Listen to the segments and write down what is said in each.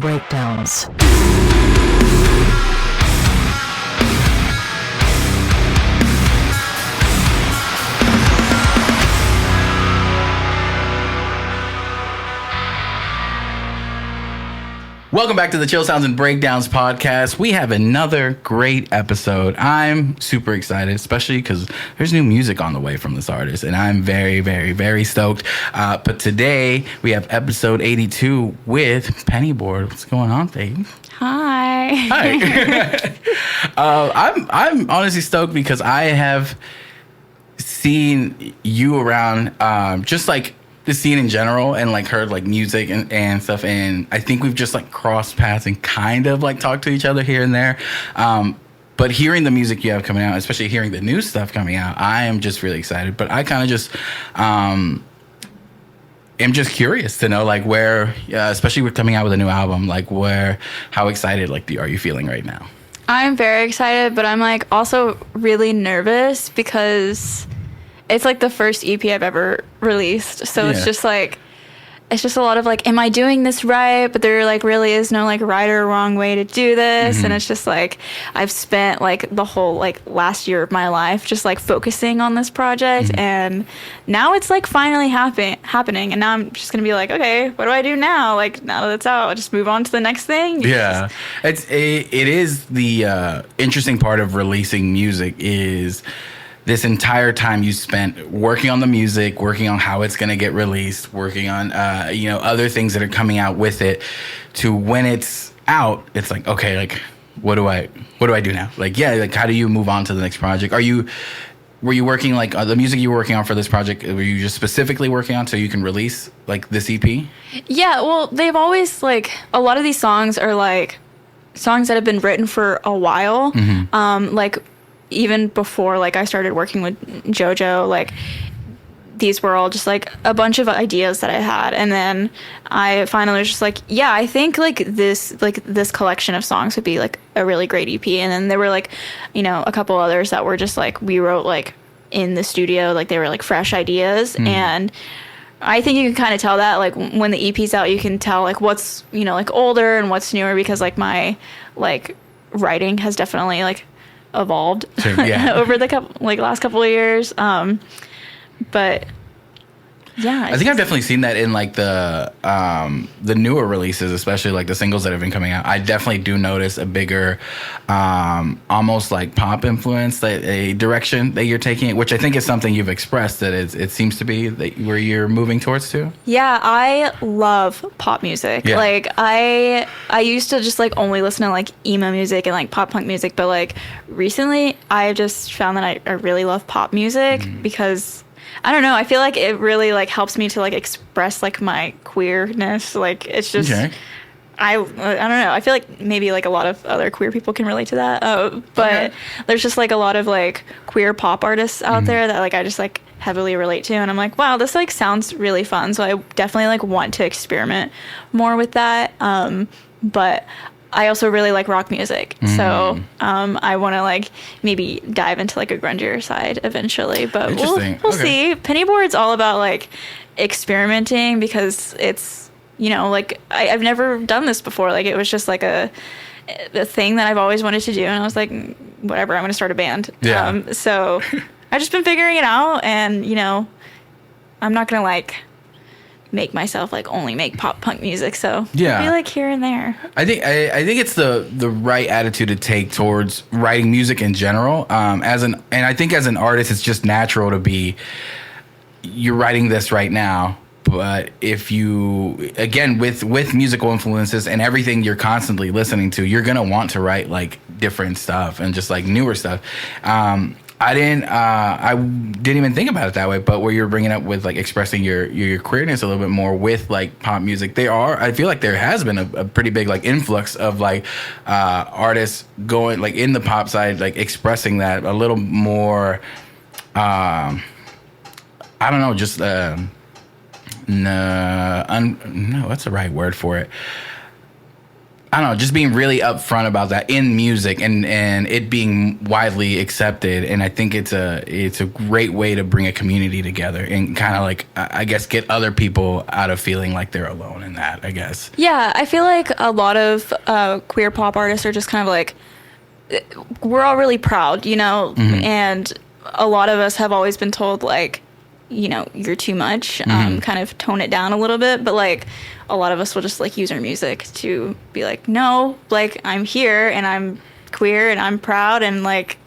Breakdowns. Welcome back to the Chill Sounds and Breakdowns podcast. We have another great episode. I'm super excited, especially because there's new music on the way from this artist, and I'm very, very, very stoked. But today we have episode 82 with Pennyboard. What's going on, babe? Hi. Hi. I'm honestly stoked because I have seen you around, just like the scene in general, and like heard like music and stuff, and I think we've just like crossed paths and kind of like talked to each other here and there. But hearing the music you have coming out, especially hearing the new stuff coming out, I am just really excited. But I kind of just am just curious to know like where, especially with coming out with a new album, like how excited like are you feeling right now? I'm very excited, but I'm like also really nervous because it's like the first EP I've ever released. So it's just like, it's just a lot of like, am I doing this right? But there like really is no like right or wrong way to do this. Mm-hmm. And it's just like, I've spent like the whole like last year of my life just like focusing on this project. Mm-hmm. And now it's like finally happening. And now I'm just going to be like, okay, what do I do now? Like now that it's out, I'll just move on to the next thing. Yeah. It is the interesting part of releasing music is this entire time you spent working on the music, working on how it's going to get released, working on, other things that are coming out with it, to when it's out, it's like, okay, like, what do I do now? Like, yeah, like, how do you move on to the next project? Were you working, like, the music you were working on for this project, were you just specifically working on so you can release, like, this EP? Yeah, well, they've always, like, a lot of these songs are, like, songs that have been written for a while. Mm-hmm. Like, even before like I started working with JoJo, like these were all just like a bunch of ideas that I had, and then I finally was just like, yeah, I think like this collection of songs would be like a really great EP. And then there were like, a couple others that were just like we wrote like in the studio, like they were like fresh ideas. Mm. And I think you can kind of tell that like when the EP's out, you can tell like what's like older and what's newer, because like my like writing has definitely like evolved over the last couple of years. But yeah, I think I've definitely seen that in like the newer releases, especially like the singles that have been coming out. I definitely do notice a bigger, almost like pop influence, a direction that you're taking it, which I think is something you've expressed that it seems to be where you're moving towards too. Yeah, I love pop music. Yeah. Like I used to just like only listen to like emo music and like pop punk music, but like recently I just found that I really love pop music because I don't know, I feel like it really like helps me to like express like my queerness. Like it's just I don't know, I feel like maybe like a lot of other queer people can relate to that. But there's just like a lot of like queer pop artists out there that like I just like heavily relate to, and I'm like, wow, this like sounds really fun. So I definitely like want to experiment more with that. But I also really like rock music, so I want to like maybe dive into like a grungier side eventually. But we'll see. Pennyboard's all about like experimenting because it's like I've never done this before. Like it was just like a thing that I've always wanted to do, and I was like, whatever, I'm gonna start a band. Yeah. So I've just been figuring it out, and I'm not gonna like make myself like only make pop punk music, so maybe like here and there. I think it's the right attitude to take towards writing music in general. And I think as an artist, it's just natural to be, you're writing this right now, but if you again with musical influences and everything you're constantly listening to, you're gonna want to write like different stuff and just like newer stuff. I didn't even think about it that way, but where you're bringing up with like expressing your queerness a little bit more with like pop music, I feel like there has been a pretty big like influx of like artists going like in the pop side, like expressing that a little more. I don't know, just no, what's the right word for it? I don't know, just being really upfront about that in music and it being widely accepted. And I think it's a great way to bring a community together and kind of like, I guess, get other people out of feeling like they're alone in that, I guess. Yeah, I feel like a lot of queer pop artists are just kind of like, we're all really proud, you know? Mm-hmm. And a lot of us have always been told, like, you know, you're too much, kind of tone it down a little bit. But, like, a lot of us will just, like, use our music to be like, no, like, I'm here and I'm queer and I'm proud and, like,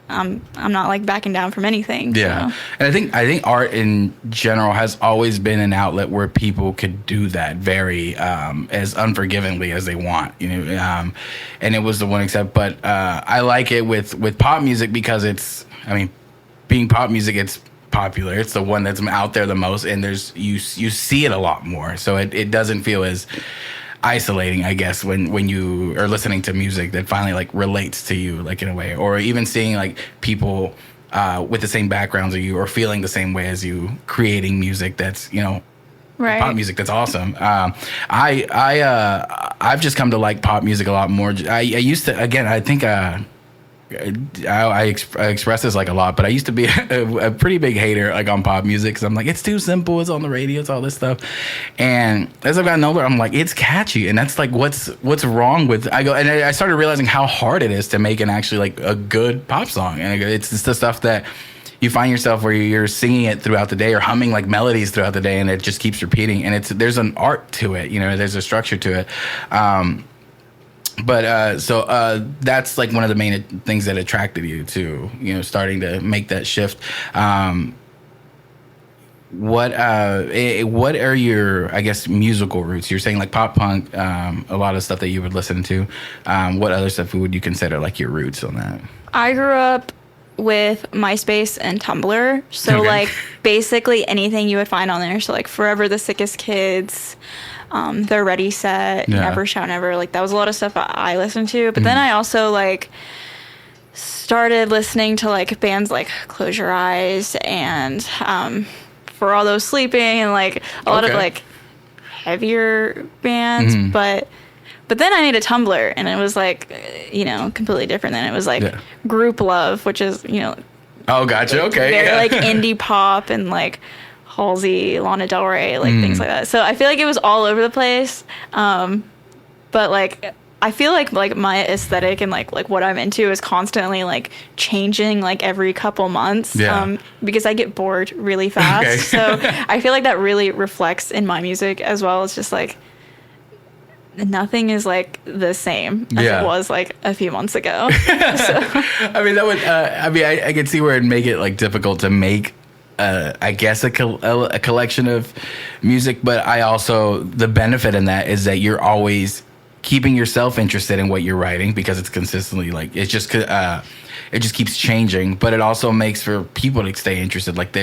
I'm not, like, backing down from anything. Yeah. So. And I think art in general has always been an outlet where people could do that very as unforgivingly as they want, you know. And it was the one except, but I like it with pop music because it's, I mean, being pop music, it's popular. It's the one that's out there the most, and there's you see it a lot more. So it doesn't feel as isolating, I guess, when you are listening to music that finally like relates to you, like in a way, or even seeing like people with the same backgrounds as you or feeling the same way as you, creating music that's, you know, right. Pop music that's awesome. I've just come to like pop music a lot more. I used to, again, I think I express this like a lot, but I used to be a pretty big hater like on pop music because I'm like, it's too simple, it's on the radio, it's all this stuff. And as I've gotten older, I'm like, it's catchy, and that's like what's wrong with. I started realizing how hard it is to make an actually like a good pop song, and it's just the stuff that you find yourself where you're singing it throughout the day or humming like melodies throughout the day, and it just keeps repeating. And there's an art to it, you know, there's a structure to it. So that's like one of the main things that attracted you to, you know, starting to make that shift. What are your, I guess, musical roots? You're saying like pop punk, a lot of stuff that you would listen to. What other stuff would you consider like your roots on that? I grew up with MySpace and Tumblr, so okay. Like basically anything you would find on there. So like Forever the Sickest Kids, They're Ready Set, yeah. Never Shout Never. Like that was a lot of stuff I listened to. But then I also like started listening to like bands like Close Your Eyes and For All Those Sleeping and like a lot of like heavier bands. But then I made a Tumblr and it was like, you know, completely different. Then it was like Group Love, which is, you know. Oh, gotcha. Okay. Very like indie pop and like Halsey, Lana Del Rey, like things like that. So I feel like it was all over the place. But like I feel like my aesthetic and like what I'm into is constantly like changing like every couple months. Because I get bored really fast. Okay. So I feel like that really reflects in my music as well. It's just like nothing is like the same as it was like a few months ago. So. I mean, that would. I could see where it'd make it like difficult to make. I guess a collection of music, but I also, the benefit in that is that you're always keeping yourself interested in what you're writing because it's consistently like it just keeps changing. But it also makes for people to stay interested, like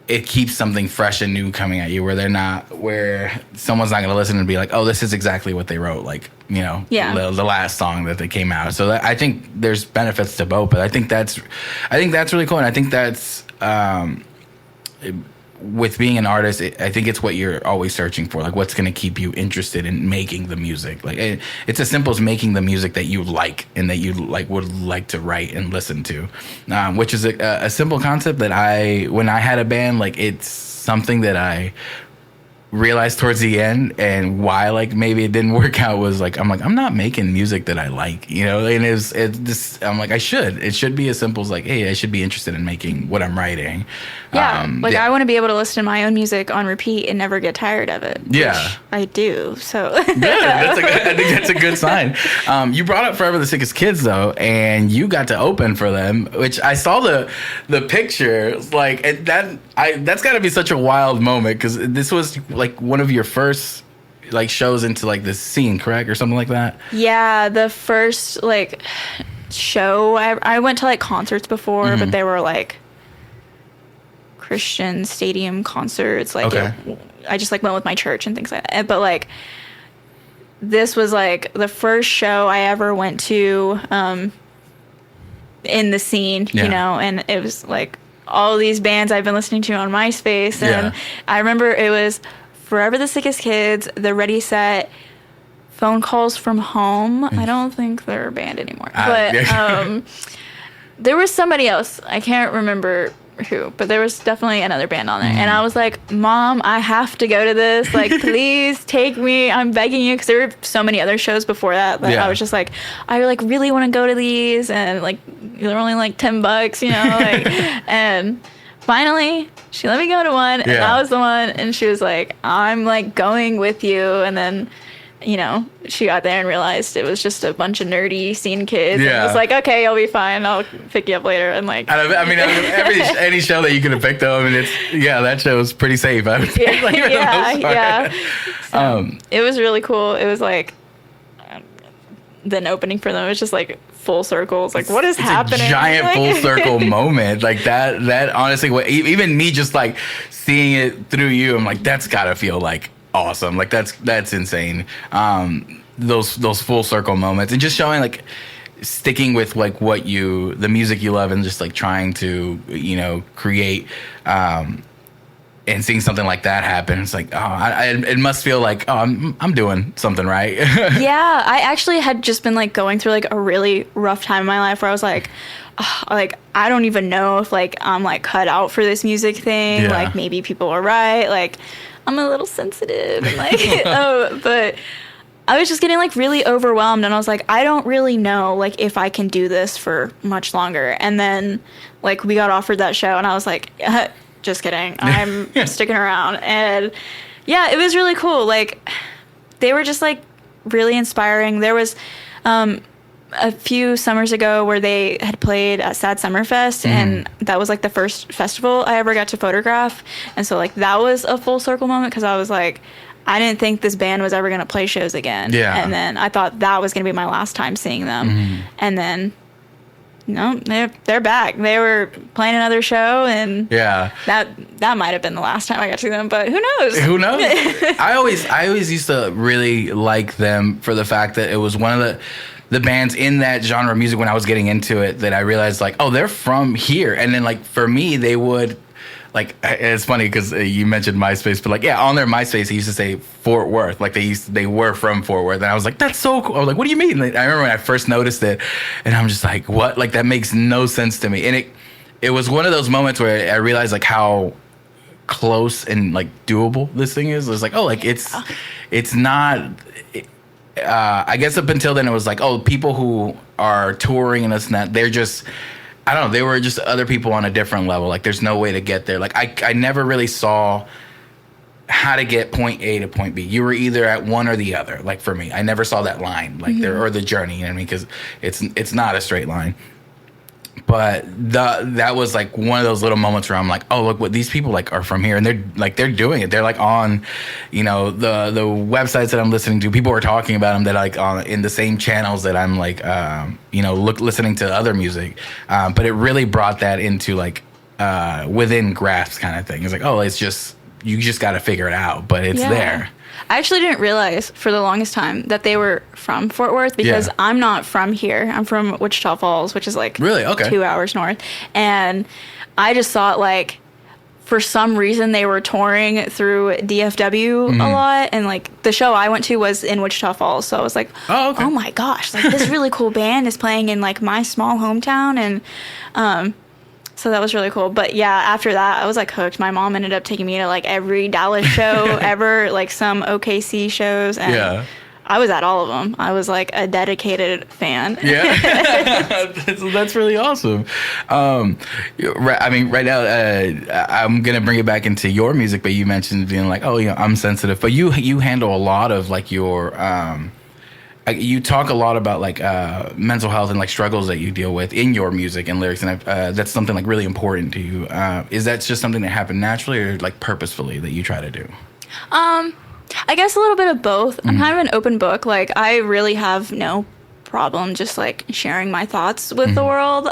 it keeps something fresh and new coming at you where someone's not going to listen and be like, oh, this is exactly what they wrote, like, you know, the last song that they came out. So I think there's benefits to both, but I think that's really cool. And I think that's with being an artist, I think it's what you're always searching for, like what's going to keep you interested in making the music. Like it's as simple as making the music that you like and that you like would like to write and listen to, which is a simple concept that when I had a band, like it's something that I realized towards the end, and why like maybe it didn't work out was like I'm not making music that I like, you know. And I'm like, it should be as simple as like, hey, I should be interested in making what I'm writing. I want to be able to listen to my own music on repeat and never get tired of it. Yeah, I do. So good. I think that's a good sign. You brought up Forever the Sickest Kids though, and you got to open for them, which I saw the picture, like that's got to be such a wild moment because this was like one of your first like shows into like this scene, correct, or something like that? Yeah, the first like show I went to like concerts before, but they were like Christian stadium concerts. Like I just like went with my church and things like that. But like this was like the first show I ever went to in the scene, you know, and it was like all these bands I've been listening to on MySpace, and I remember it was Forever the Sickest Kids, The Ready Set, Phone Calls from Home. I don't think they're a band anymore. But there was somebody else. I can't remember who, but there was definitely another band on there. And I was like, Mom, I have to go to this. Like, please take me. I'm begging you. Because there were so many other shows before that I was just like, I like really want to go to these. And like, they're only like $10, you know, like, and finally she let me go to one, and that was the one. And she was like, I'm like going with you. And then, you know, she got there and realized it was just a bunch of nerdy scene kids. Yeah. And was like, okay, you'll be fine. I'll pick you up later. And like, I mean, any show that you could have picked up, I mean, that show was pretty safe. I would think, like, So, it was really cool. It was like, then opening for them, it's just like full circle. It's like, what is happening? A giant like, full circle moment. Like that honestly, even me just like seeing it through you, I'm like, that's gotta feel like awesome. Like that's insane. Those full circle moments, and just showing like sticking with like the music you love, and just like trying to, you know, create, and seeing something like that happen. It's like, it must feel like, I'm doing something right. Yeah, I actually had just been like going through like a really rough time in my life where I was like, like, I don't even know if like I'm like cut out for this music thing. Like, maybe people are right. Like, I'm a little sensitive, and like, but I was just getting like really overwhelmed, and I was like, I don't really know like if I can do this for much longer. And then like we got offered that show, and I was like, just kidding, I'm sticking around. And yeah, it was really cool. Like, they were just like really inspiring. There was a few summers ago where they had played at Sad Summer Fest, and that was like the first festival I ever got to photograph. And so like that was a full circle moment, because I was like, I didn't think this band was ever going to play shows again. And then I thought that was going to be my last time seeing them. And then no, they're back. They were playing another show, and that might have been the last time I got to see them, but who knows? Who knows? I always used to really like them for the fact that it was one of the bands in that genre of music when I was getting into it that I realized like, oh, they're from here. And then like for me, they would like, it's funny because you mentioned MySpace, but like, on their MySpace, he used to say Fort Worth. Like they were from Fort Worth. And I was like, that's so cool. I was like, what do you mean? Like, I remember when I first noticed it, and I'm just like, what? Like, that makes no sense to me. And it was one of those moments where I realized like how close and like doable this thing is. It was like, oh, like it's not, I guess up until then it was like, oh, people who are touring and this and that, they're just, I don't know, they were just other people on a different level. Like, there's no way to get there. Like, I never really saw how to get point A to point B. You were either at one or the other. Like, for me, I never saw that line, like there, or the journey. You know what I mean? Because it's not a straight line. But that was like one of those little moments where I'm like, oh, look, what these people like are from here, and they're doing it. They're like on, you know, the websites that I'm listening to. People are talking about them that like on in the same channels that I'm like, you know, listening to other music. But it really brought that into like within grasp kind of thing. It's like, oh, it's just, you just got to figure it out, but it's there. I actually didn't realize for the longest time that they were from Fort Worth, because I'm not from here. I'm from Wichita Falls, which is like really 2 hours north. And I just thought like for some reason they were touring through DFW a lot. And like the show I went to was in Wichita Falls. So I was like, oh my gosh, like this really cool band is playing in like my small hometown. And so that was really cool. But yeah, after that, I was like hooked. My mom ended up taking me to like every Dallas show ever, like some OKC shows. And I was at all of them. I was like a dedicated fan. That's really awesome. I mean, right now, I'm going to bring it back into your music, but you mentioned being like, oh, you know, I'm sensitive. But you handle a lot of like your... you talk a lot about like mental health and like struggles that you deal with in your music and lyrics, and that's something like really important to you. Is that just something that happened naturally or like purposefully that you try to do? I guess a little bit of both. I'm kind of an open book. Like, I really have no problem just like sharing my thoughts with the world.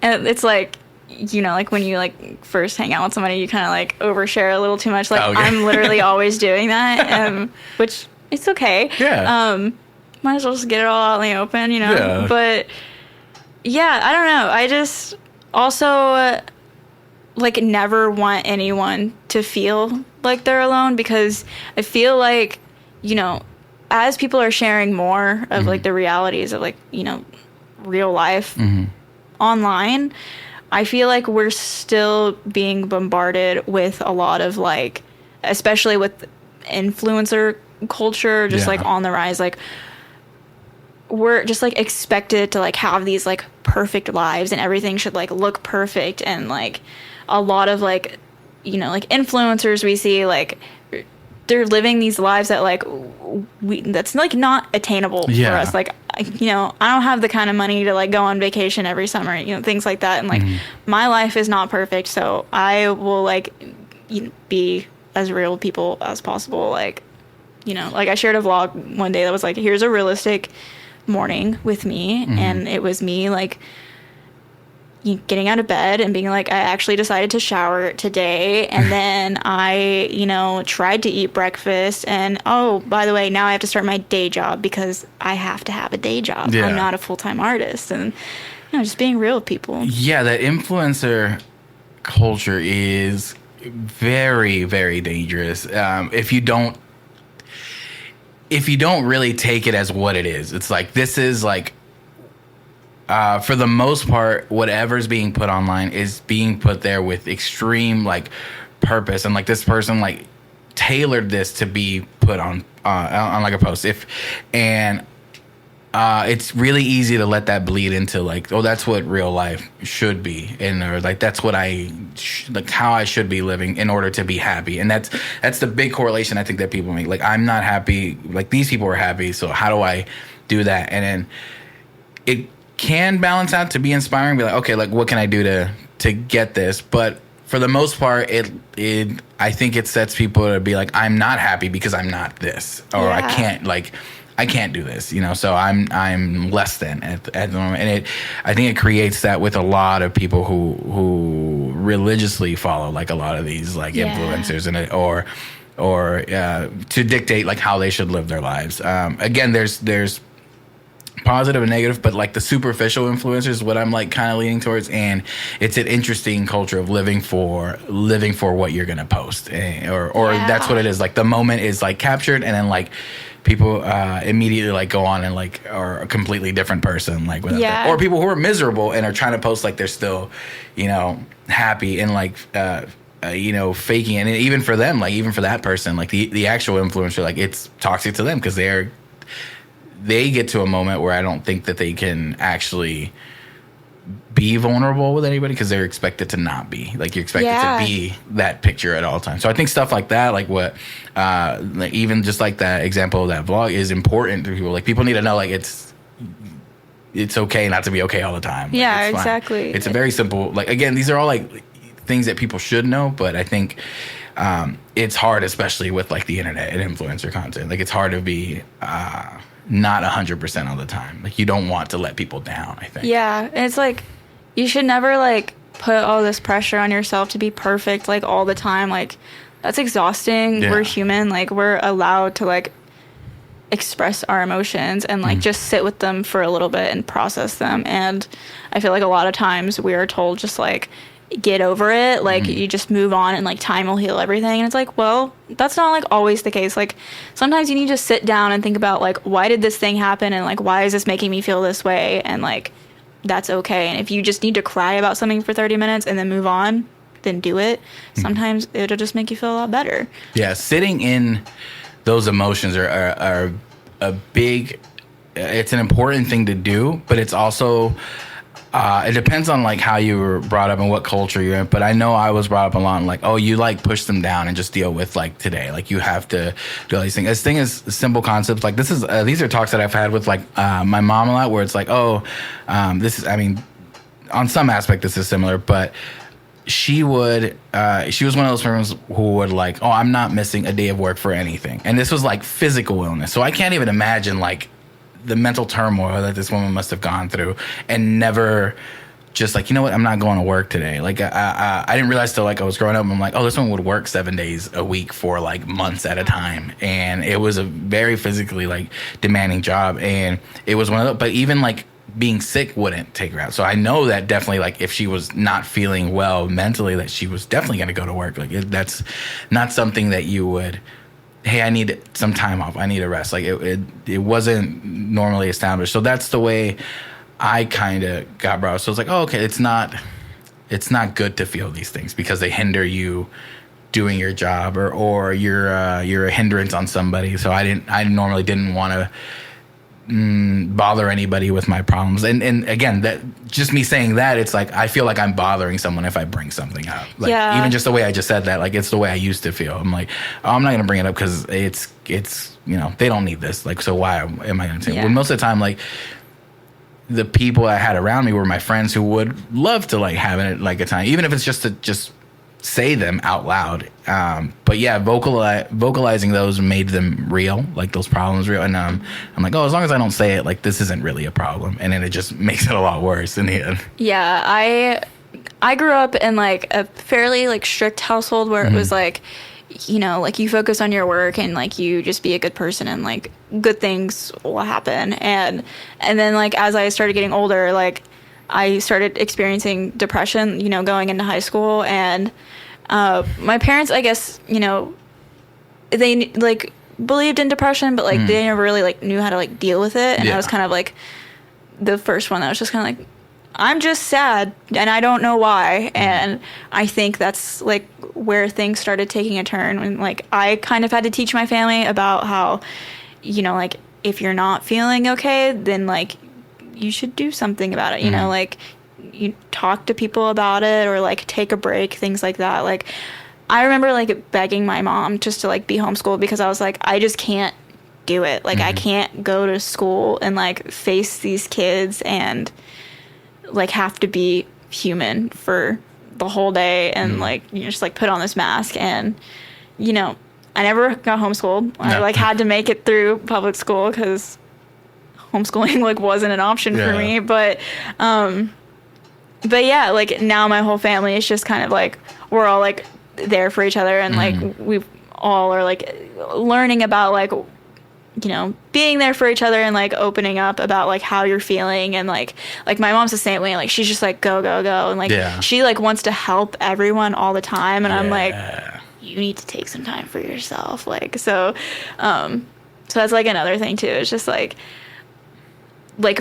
And it's like, you know, like when you like first hang out with somebody, you kind of like overshare a little too much. Like, I'm literally always doing that, which... It's okay. Might as well just get it all out in the open, you know? But, yeah, I don't know. I just also, like, never want anyone to feel like they're alone, because I feel like, you know, as people are sharing more of like the realities of like, you know, real life online, I feel like we're still being bombarded with a lot of like, especially with influencer culture, just like on the rise, like we're just like expected to like have these like perfect lives and everything should like look perfect. And like a lot of like, you know, like influencers we see, like they're living these lives that like that's like not attainable for us. Like, you know, I don't have the kind of money to like go on vacation every summer, you know, things like that. And like my life is not perfect, so I will like be as real with people as possible. Like, you know, like I shared a vlog one day that was like, here's a realistic morning with me, and it was me like getting out of bed and being like, I actually decided to shower today, and then I, you know, tried to eat breakfast, and oh, by the way, now I have to start my day job because I have to have a day job. I'm not a full-time artist. And you know, just being real with people. Yeah, that influencer culture is very, very dangerous. If you don't really take it as what it is. It's like, this is like, for the most part, whatever's being put online is being put there with extreme like purpose, and like this person like tailored this to be put on like a post. It's really easy to let that bleed into like, oh, that's what real life should be, and or like that's what like how I should be living in order to be happy. And that's the big correlation I think that people make. Like, I'm not happy, like these people are happy, so how do I do that? And then it can balance out to be inspiring, be like, okay, like what can I do to get this? But for the most part, I think it sets people to be like, I'm not happy because I'm not this, or I can't do this, you know, so I'm less than at the moment. And I think it creates that with a lot of people who religiously follow like a lot of these like influencers, and or to dictate like how they should live their lives. Again, there's positive and negative, but like the superficial influencers is what I'm like kind of leaning towards. And it's an interesting culture of living for what you're gonna post, or that's what it is. Like the moment is like captured, and then like people immediately like go on and like are a completely different person, like without that. Or people who are miserable and are trying to post like they're still, you know, happy, and like you know, faking it. And even for them, like even for that person, like the actual influencer, like it's toxic to them because they get to a moment where I don't think that they can actually be vulnerable with anybody because they're expected to not be. Like, you're expected to be that picture at all times. So I think stuff like that, like what, like even just like that example of that vlog is important to people. Like, people need to know, like, it's okay not to be okay all the time. Like, exactly. It's a very simple, like, again, these are all like things that people should know, but I think it's hard, especially with like the internet and influencer content. Like, it's hard to be not 100% all the time. Like, you don't want to let people down, I think. Yeah, and it's like, you should never like put all this pressure on yourself to be perfect like all the time. Like, that's exhausting. We're human. Like, we're allowed to like express our emotions and like just sit with them for a little bit and process them. And I feel like a lot of times we are told just like, get over it, like you just move on and like time will heal everything. And it's like, well, that's not like always the case. Like, sometimes you need to sit down and think about like, why did this thing happen, and like, why is this making me feel this way, and like, that's okay. And if you just need to cry about something for 30 minutes and then move on, then do it. Sometimes it'll just make you feel a lot better. Yeah, sitting in those emotions are a big, it's an important thing to do, but it's also it depends on like how you were brought up and what culture you're in. But I know I was brought up a lot like, oh, you like push them down and just deal with like today. Like, you have to do all these things. This thing is simple concepts. Like, this is these are talks that I've had with like my mom a lot, where it's like, oh, this is, I mean, on some aspect this is similar, but she was one of those parents who would like, oh, I'm not missing a day of work for anything. And this was like physical illness. So I can't even imagine like the mental turmoil that this woman must have gone through, and never just like, you know what, I'm not going to work today. Like, I didn't realize till like I was growing up, I'm like, oh, this one would work 7 days a week for like months at a time. And it was a very physically like demanding job. And it was one of those, but even like being sick wouldn't take her out. So I know that definitely, like, if she was not feeling well mentally, that she was definitely going to go to work. Like, that's not something that you would hey, I need some time off. I need a rest. Like it wasn't normally established. So that's the way I kind of got brought up. So it's like, oh, okay, it's not good to feel these things because they hinder you doing your job, or you're a hindrance on somebody. So I normally didn't want to bother anybody with my problems. And again, that just me saying that, it's like I feel like I'm bothering someone if I bring something up. Like even just the way I just said that, like it's the way I used to feel. I'm like, oh, I'm not gonna bring it up because it's they don't need this. Like, so why am I gonna say it? Well, most of the time, like the people I had around me were my friends who would love to like have it like a time, even if it's just to just say them out loud. But yeah, vocalizing those made them real, like those problems real. And I'm like, oh, as long as I don't say it, like this isn't really a problem. And then it just makes it a lot worse in the end. Yeah, I grew up in like a fairly like strict household where it was like, like you focus on your work and like you just be a good person and like good things will happen. And then like as I started getting older, like I started experiencing depression, going into high school. And my parents, I guess, they like believed in depression, but like they never really like knew how to like deal with it. And I was kind of like the first one that was just kind of like, I'm just sad and I don't know why. And I think that's like where things started taking a turn when like I kind of had to teach my family about how, like if you're not feeling okay, then like you should do something about it, like you talk to people about it or like take a break, things like that. Like I remember like begging my mom just to like be homeschooled because I was like, I just can't do it. Like I can't go to school and like face these kids and like have to be human for the whole day and like just like put on this mask. And I never got homeschooled. I like had to make it through public school because homeschooling like wasn't an option for me. But yeah, like now my whole family is just kind of like we're all like there for each other and like we all are like learning about like being there for each other and like opening up about like how you're feeling. And like my mom's the same way. Like she's just like go and like she like wants to help everyone all the time. And I'm like, you need to take some time for yourself. Like so that's like another thing too. It's just like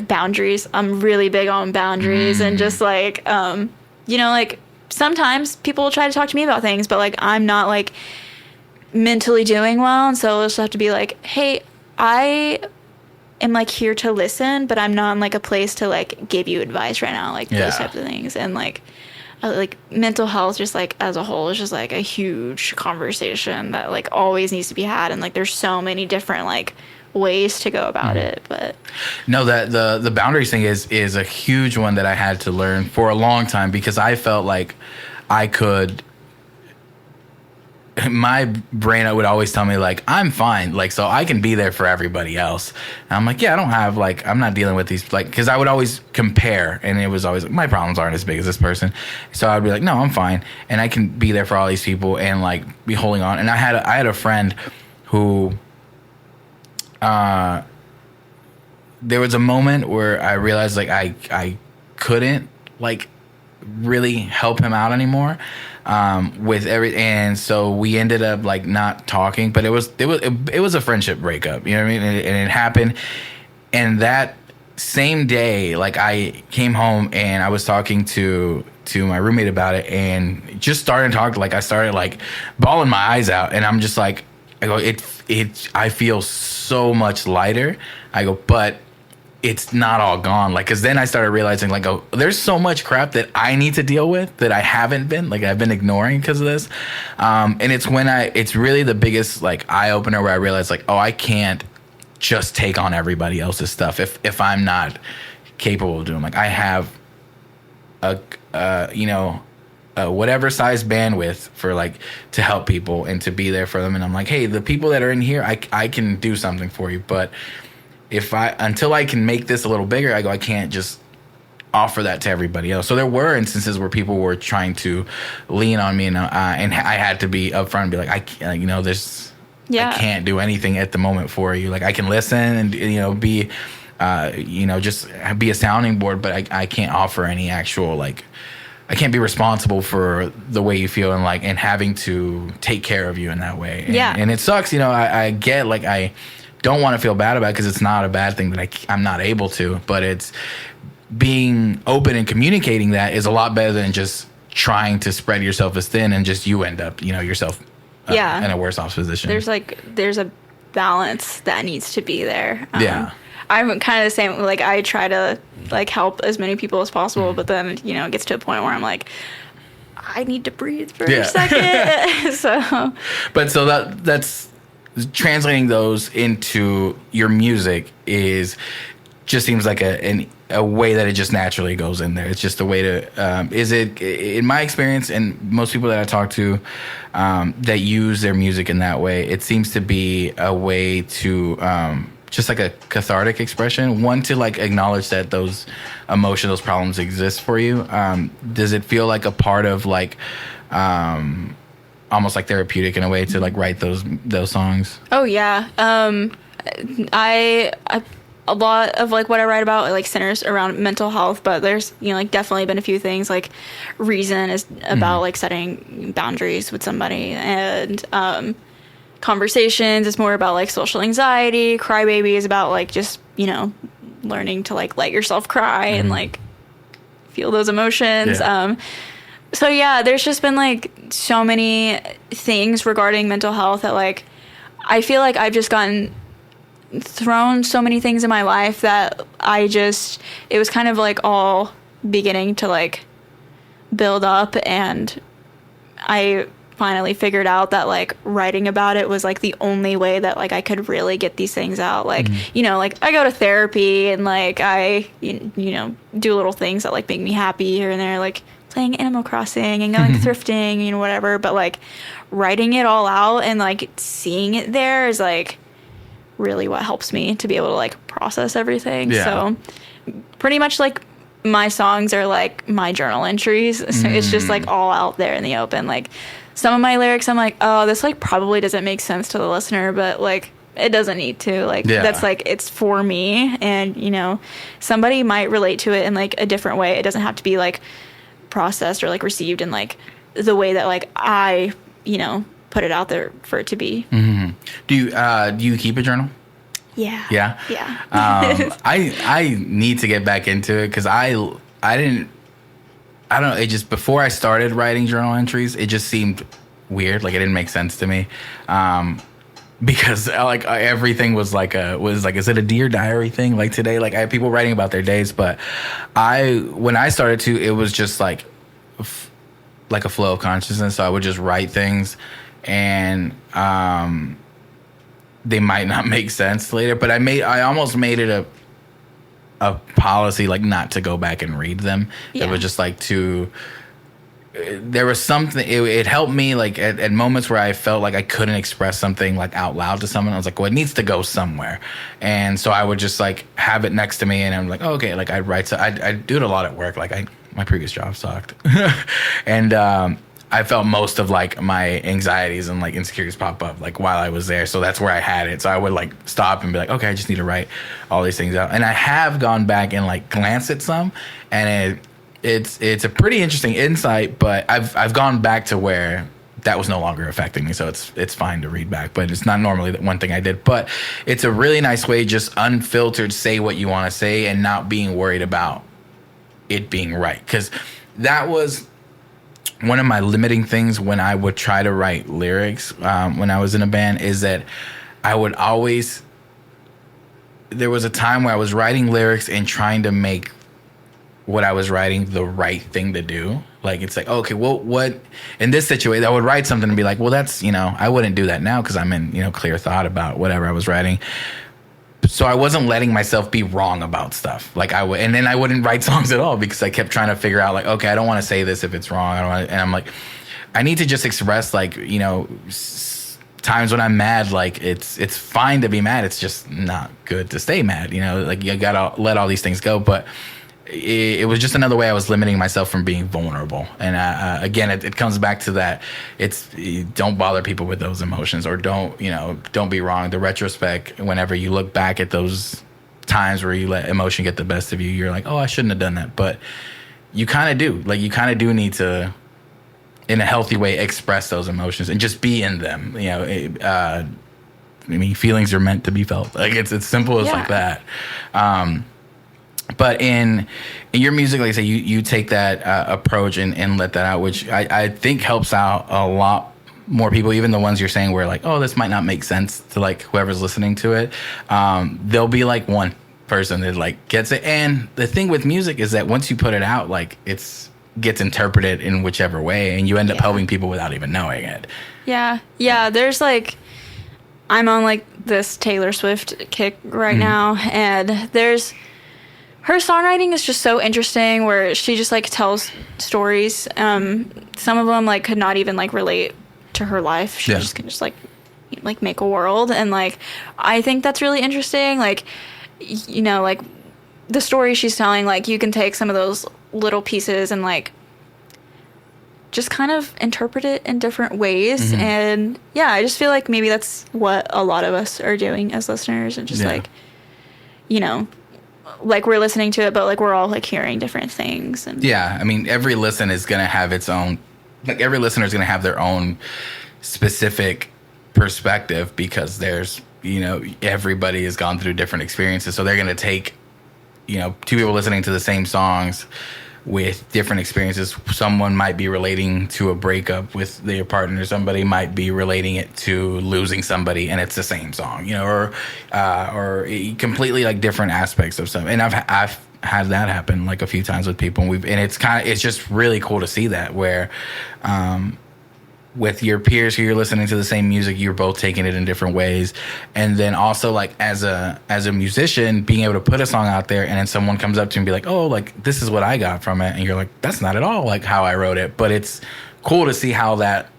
boundaries. I'm really big on boundaries and just like like sometimes people will try to talk to me about things, but like I'm not like mentally doing well, and so I'll just have to be like, hey, I am like here to listen, but I'm not in like a place to like give you advice right now, like those types of things. And like mental health just like as a whole is just like a huge conversation that like always needs to be had, and like there's so many different like ways to go about it. But no, that the boundaries thing is a huge one that I had to learn for a long time, because I felt like my brain would always tell me like I'm fine, like so I can be there for everybody else. And I'm like, yeah, I don't have like I'm not dealing with these, like, because I would always compare, and it was always like my problems aren't as big as this person. So I'd be like, no, I'm fine, and I can be there for all these people and like be holding on. And I had a friend who there was a moment where I realized like I couldn't like really help him out anymore and so we ended up like not talking, but it was a friendship breakup, you know what I mean? And it happened, and that same day like I came home and I was talking to my roommate about it, and just started talking, like I started like bawling my eyes out, and I'm just like, I go, I feel so much lighter. I go, but it's not all gone. Like, cause then I started realizing like, oh, there's so much crap that I need to deal with that I haven't been, like I've been ignoring because of this. And it's really the biggest like eye opener where I realized like, oh, I can't just take on everybody else's stuff if I'm not capable of doing. Like I have whatever size bandwidth for like to help people and to be there for them. And I'm like, hey, the people that are in here, I can do something for you. But until I can make this a little bigger, I can't just offer that to everybody else. So there were instances where people were trying to lean on me, and I had to be upfront and be like, I can't do anything at the moment for you. Like I can listen and be just be a sounding board, but I can't offer any actual like I can't be responsible for the way you feel and like and having to take care of you in that way. And it sucks, you know. I get like I don't want to feel bad about it because it's not a bad thing that I'm not able to, but it's being open and communicating that is a lot better than just trying to spread yourself as thin and just you end up, you know, yourself in a worse off position. There's a balance that needs to be there. Yeah. I'm kind of the same. Like, I try to like help as many people as possible, but then, you know, it gets to a point where I'm like, I need to breathe for a second. So that's translating those into your music just seems like a way that it just naturally goes in there. It's just a way to, is it, in my experience, and most people that I talk to that use their music in that way, it seems to be a way to, just like a cathartic expression. One, to like acknowledge that those emotions, those problems exist for you. Does it feel like a part of like, almost like therapeutic in a way to like write those songs? Oh yeah. I a lot of like what I write about like centers around mental health, but there's, you know, like definitely been a few things like Reason is about like setting boundaries with somebody, and Conversations is more about like social anxiety. Crybaby is about like just, you know, learning to like let yourself cry and like feel those emotions. So yeah, there's just been like so many things regarding mental health that like I feel like I've just gotten thrown so many things in my life that it was kind of like all beginning to like build up, and I finally figured out that like writing about it was like the only way that like I could really get these things out. Like, you know, like I go to therapy and like I, you know, do little things that like make me happy here and there, like playing Animal Crossing and going thrifting, you know, whatever. But like writing it all out and like seeing it there is like really what helps me to be able to like process everything. So pretty much like my songs are like my journal entries. So it's just like all out there in the open. Like some of my lyrics, I'm like, oh, this like probably doesn't make sense to the listener, but like it doesn't need to. Like that's like, it's for me, and you know, somebody might relate to it in like a different way. It doesn't have to be like processed or like received in like the way that like I, you know, put it out there for it to be. Do you keep a journal? Yeah. I need to get back into it because I don't know, it just, before I started writing journal entries, it just seemed weird. Like it didn't make sense to me. Because like everything was like, is it a Dear Diary thing? Like today, like I have people writing about their days, but when I started to, it was just like a flow of consciousness. So I would just write things, and they might not make sense later, but I almost made it a policy like not to go back and read them. It was just like there was something, it helped me like at moments where I felt like I couldn't express something like out loud to someone. I was like, well, it needs to go somewhere. And so I would just like have it next to me, and I'm like, oh, okay, like I'd write, so I'd do it a lot at work. Like my previous job sucked. And I felt most of like my anxieties and like insecurities pop up like while I was there. So that's where I had it. So I would like stop and be like, okay, I just need to write all these things out. And I have gone back and like glanced at some, and it's a pretty interesting insight, but I've gone back to where that was no longer affecting me. So it's fine to read back, but it's not normally the one thing I did. But it's a really nice way, just unfiltered, say what you want to say and not being worried about it being right. Because that was one of my limiting things when I would try to write lyrics when I was in a band, is that I would always, there was a time where I was writing lyrics and trying to make what I was writing the right thing to do. Like, it's like, okay, well, what, in this situation, I would write something and be like, well, that's, you know, I wouldn't do that now because I'm in, you know, clear thought about whatever I was writing. So I wasn't letting myself be wrong about stuff. Like and then I wouldn't write songs at all because I kept trying to figure out like, okay, I don't want to say this if it's wrong. And I'm like, I need to just express like, you know, times when I'm mad, like it's fine to be mad. It's just not good to stay mad. You know, like you gotta let all these things go. But it was just another way I was limiting myself from being vulnerable. And again, it comes back to that. Don't bother people with those emotions, or don't be wrong. The retrospect, whenever you look back at those times where you let emotion get the best of you, you're like, oh, I shouldn't have done that. But you kind of do. Like, you kind of do need to, in a healthy way, express those emotions and just be in them. You know, I mean, feelings are meant to be felt. Like, it's as simple as like that. But in your music, like I say, you take that approach and let that out, which I think helps out a lot more people, even the ones you're saying where like, oh, this might not make sense to like whoever's listening to it. There'll be like one person that like gets it. And the thing with music is that once you put it out, like gets interpreted in whichever way, and you end up helping people without even knowing it. Yeah. Yeah. There's like, I'm on like this Taylor Swift kick right now, and her songwriting is just so interesting where she just like tells stories. Some of them like could not even like relate to her life. She just can just like make a world. And like, I think that's really interesting. Like, you know, like the story she's telling, like you can take some of those little pieces and like just kind of interpret it in different ways. And yeah, I just feel like maybe that's what a lot of us are doing as listeners, and just like, you know, like we're listening to it, but like we're all like hearing different things. And I mean, every listen is going to have its own, like every listener is going to have their own specific perspective, because there's, you know, everybody has gone through different experiences. So they're going to take, you know, two people listening to the same songs with different experiences. Someone might be relating to a breakup with their partner. Somebody might be relating it to losing somebody, and it's the same song, you know, or completely like different aspects of something. And I've had that happen like a few times with people, and it's just really cool to see that where, with your peers who you're listening to the same music, you're both taking it in different ways. And then also like as a musician, being able to put a song out there, and then someone comes up to you and be like, oh, like this is what I got from it. And you're like, that's not at all like how I wrote it. But it's cool to see how that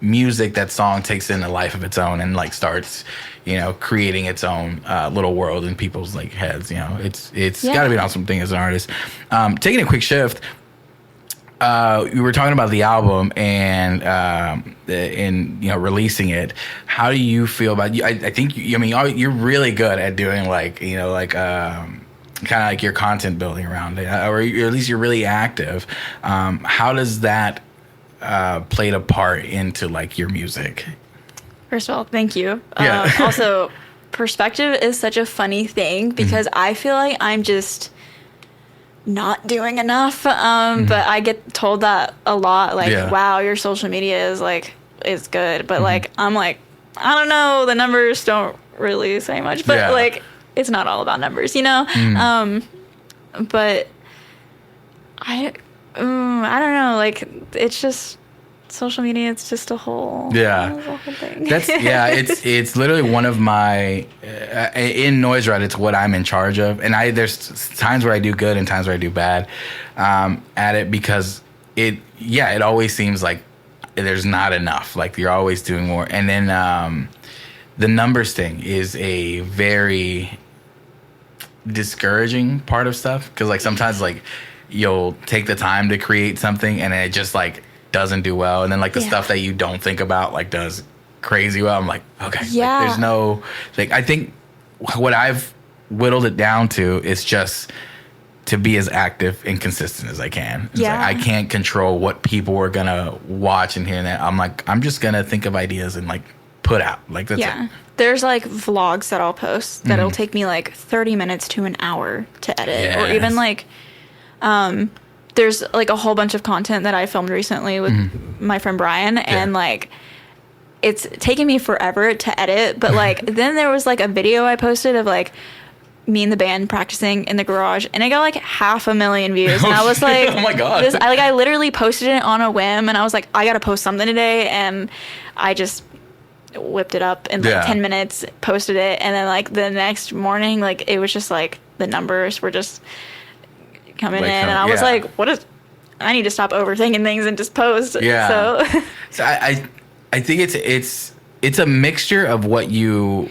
music, that song takes in a life of its own and like starts, you know, creating its own little world in people's like heads. You know, it's gotta be an awesome thing as an artist. Taking a quick shift, we were talking about the album and you know, releasing it. How do you feel about you? I think you're really good at doing like, you know, like kind of like your content building around it, or at least you're really active. How does that played a part into like your music? First of all, thank you. Also, perspective is such a funny thing, because I feel like I'm just not doing enough. But I get told that a lot, like, wow, your social media is good. But like, I'm like, I don't know, the numbers don't really say much, but like, it's not all about numbers, you know? But I don't know, like, it's just social media, it's just a whole thing. It's literally one of my in Noise Ride, it's what I'm in charge of, and there's times where I do good and times where I do bad at it, because it always seems like there's not enough, like you're always doing more. And then the numbers thing is a very discouraging part of stuff, because like sometimes like you'll take the time to create something and it just like doesn't do well, and then like the stuff that you don't think about like does crazy well. I'm like, okay, like, there's no like, I think what I've whittled it down to is just to be as active and consistent as I can. Like, I can't control what people are gonna watch and hear, and that I'm just gonna think of ideas and like put out, like that's it. There's like vlogs that I'll post that'll take me like 30 minutes to an hour to edit, or even like there's like a whole bunch of content that I filmed recently with my friend Brian, and like it's taken me forever to edit, but like then there was like a video I posted of like me and the band practicing in the garage, and it got like 500,000 views, and I was like, oh my god, I literally posted it on a whim, and I was like, I gotta post something today, and I just whipped it up in like 10 minutes, posted it, and then like the next morning, like it was just like the numbers were just coming in, and I was like, I need to stop overthinking things and just post. So I think it's a mixture of what you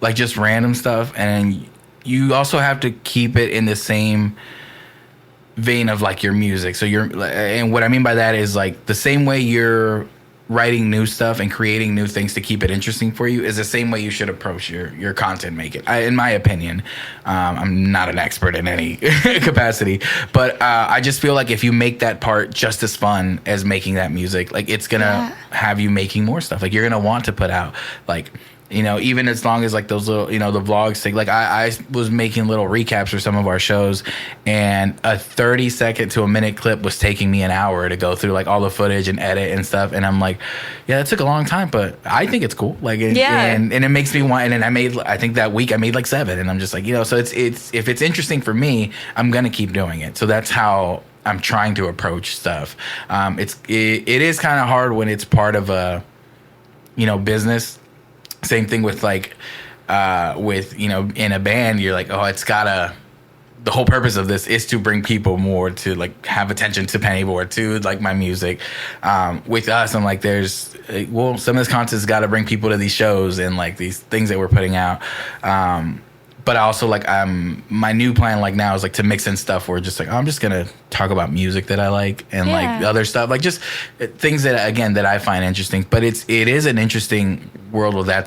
like, just random stuff, and you also have to keep it in the same vein of like your music. So and what I mean by that is like the same way you're writing new stuff and creating new things to keep it interesting for you is the same way you should approach your content making. In my opinion, I'm not an expert in any capacity, but I just feel like if you make that part just as fun as making that music, like it's gonna have you making more stuff. Like you're gonna want to put out like, you know, even as long as like those little, you know, the vlogs thing, like I was making little recaps for some of our shows, and a 30-second to a minute clip was taking me an hour to go through like all the footage and edit and stuff. And I'm like, yeah, that took a long time, but I think it's cool. Like, and it makes me want, and then I think that week I made like 7, and I'm just like, you know, so it's if it's interesting for me, I'm going to keep doing it. So that's how I'm trying to approach stuff. It is kind of hard when it's part of a, you know, business. Same thing with like, with, you know, in a band, you're like, oh, the whole purpose of this is to bring people more to like have attention to Pennyboard, to like my music. With us, I'm like, well, some of this content's got to bring people to these shows and like these things that we're putting out. But I also like, my new plan like now is like to mix in stuff where just like, I'm just going to talk about music that I like and like other stuff, like just things that, again, that I find interesting. But it is an interesting world where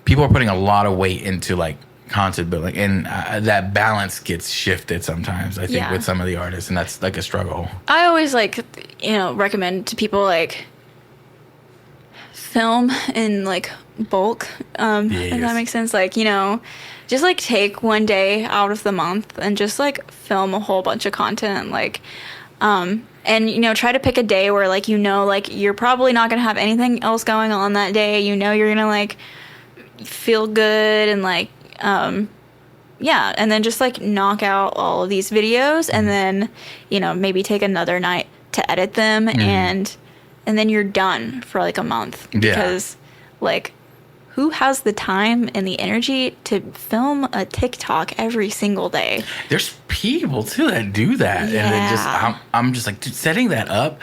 people are putting a lot of weight into like content building, and that balance gets shifted sometimes, I think, with some of the artists, and that's like a struggle. I always like, you know, recommend to people like film in like bulk, if that makes sense. Like, you know, just like take one day out of the month and just like film a whole bunch of content, like and, you know, try to pick a day where like, you know, like you're probably not gonna have anything else going on that day, you know, you're gonna like feel good and like and then just like knock out all of these videos, and then, you know, maybe take another night to edit them, and then you're done for like a month, because like, who has the time and the energy to film a TikTok every single day? There's people too that do that, and it just I'm just like, dude, setting that up.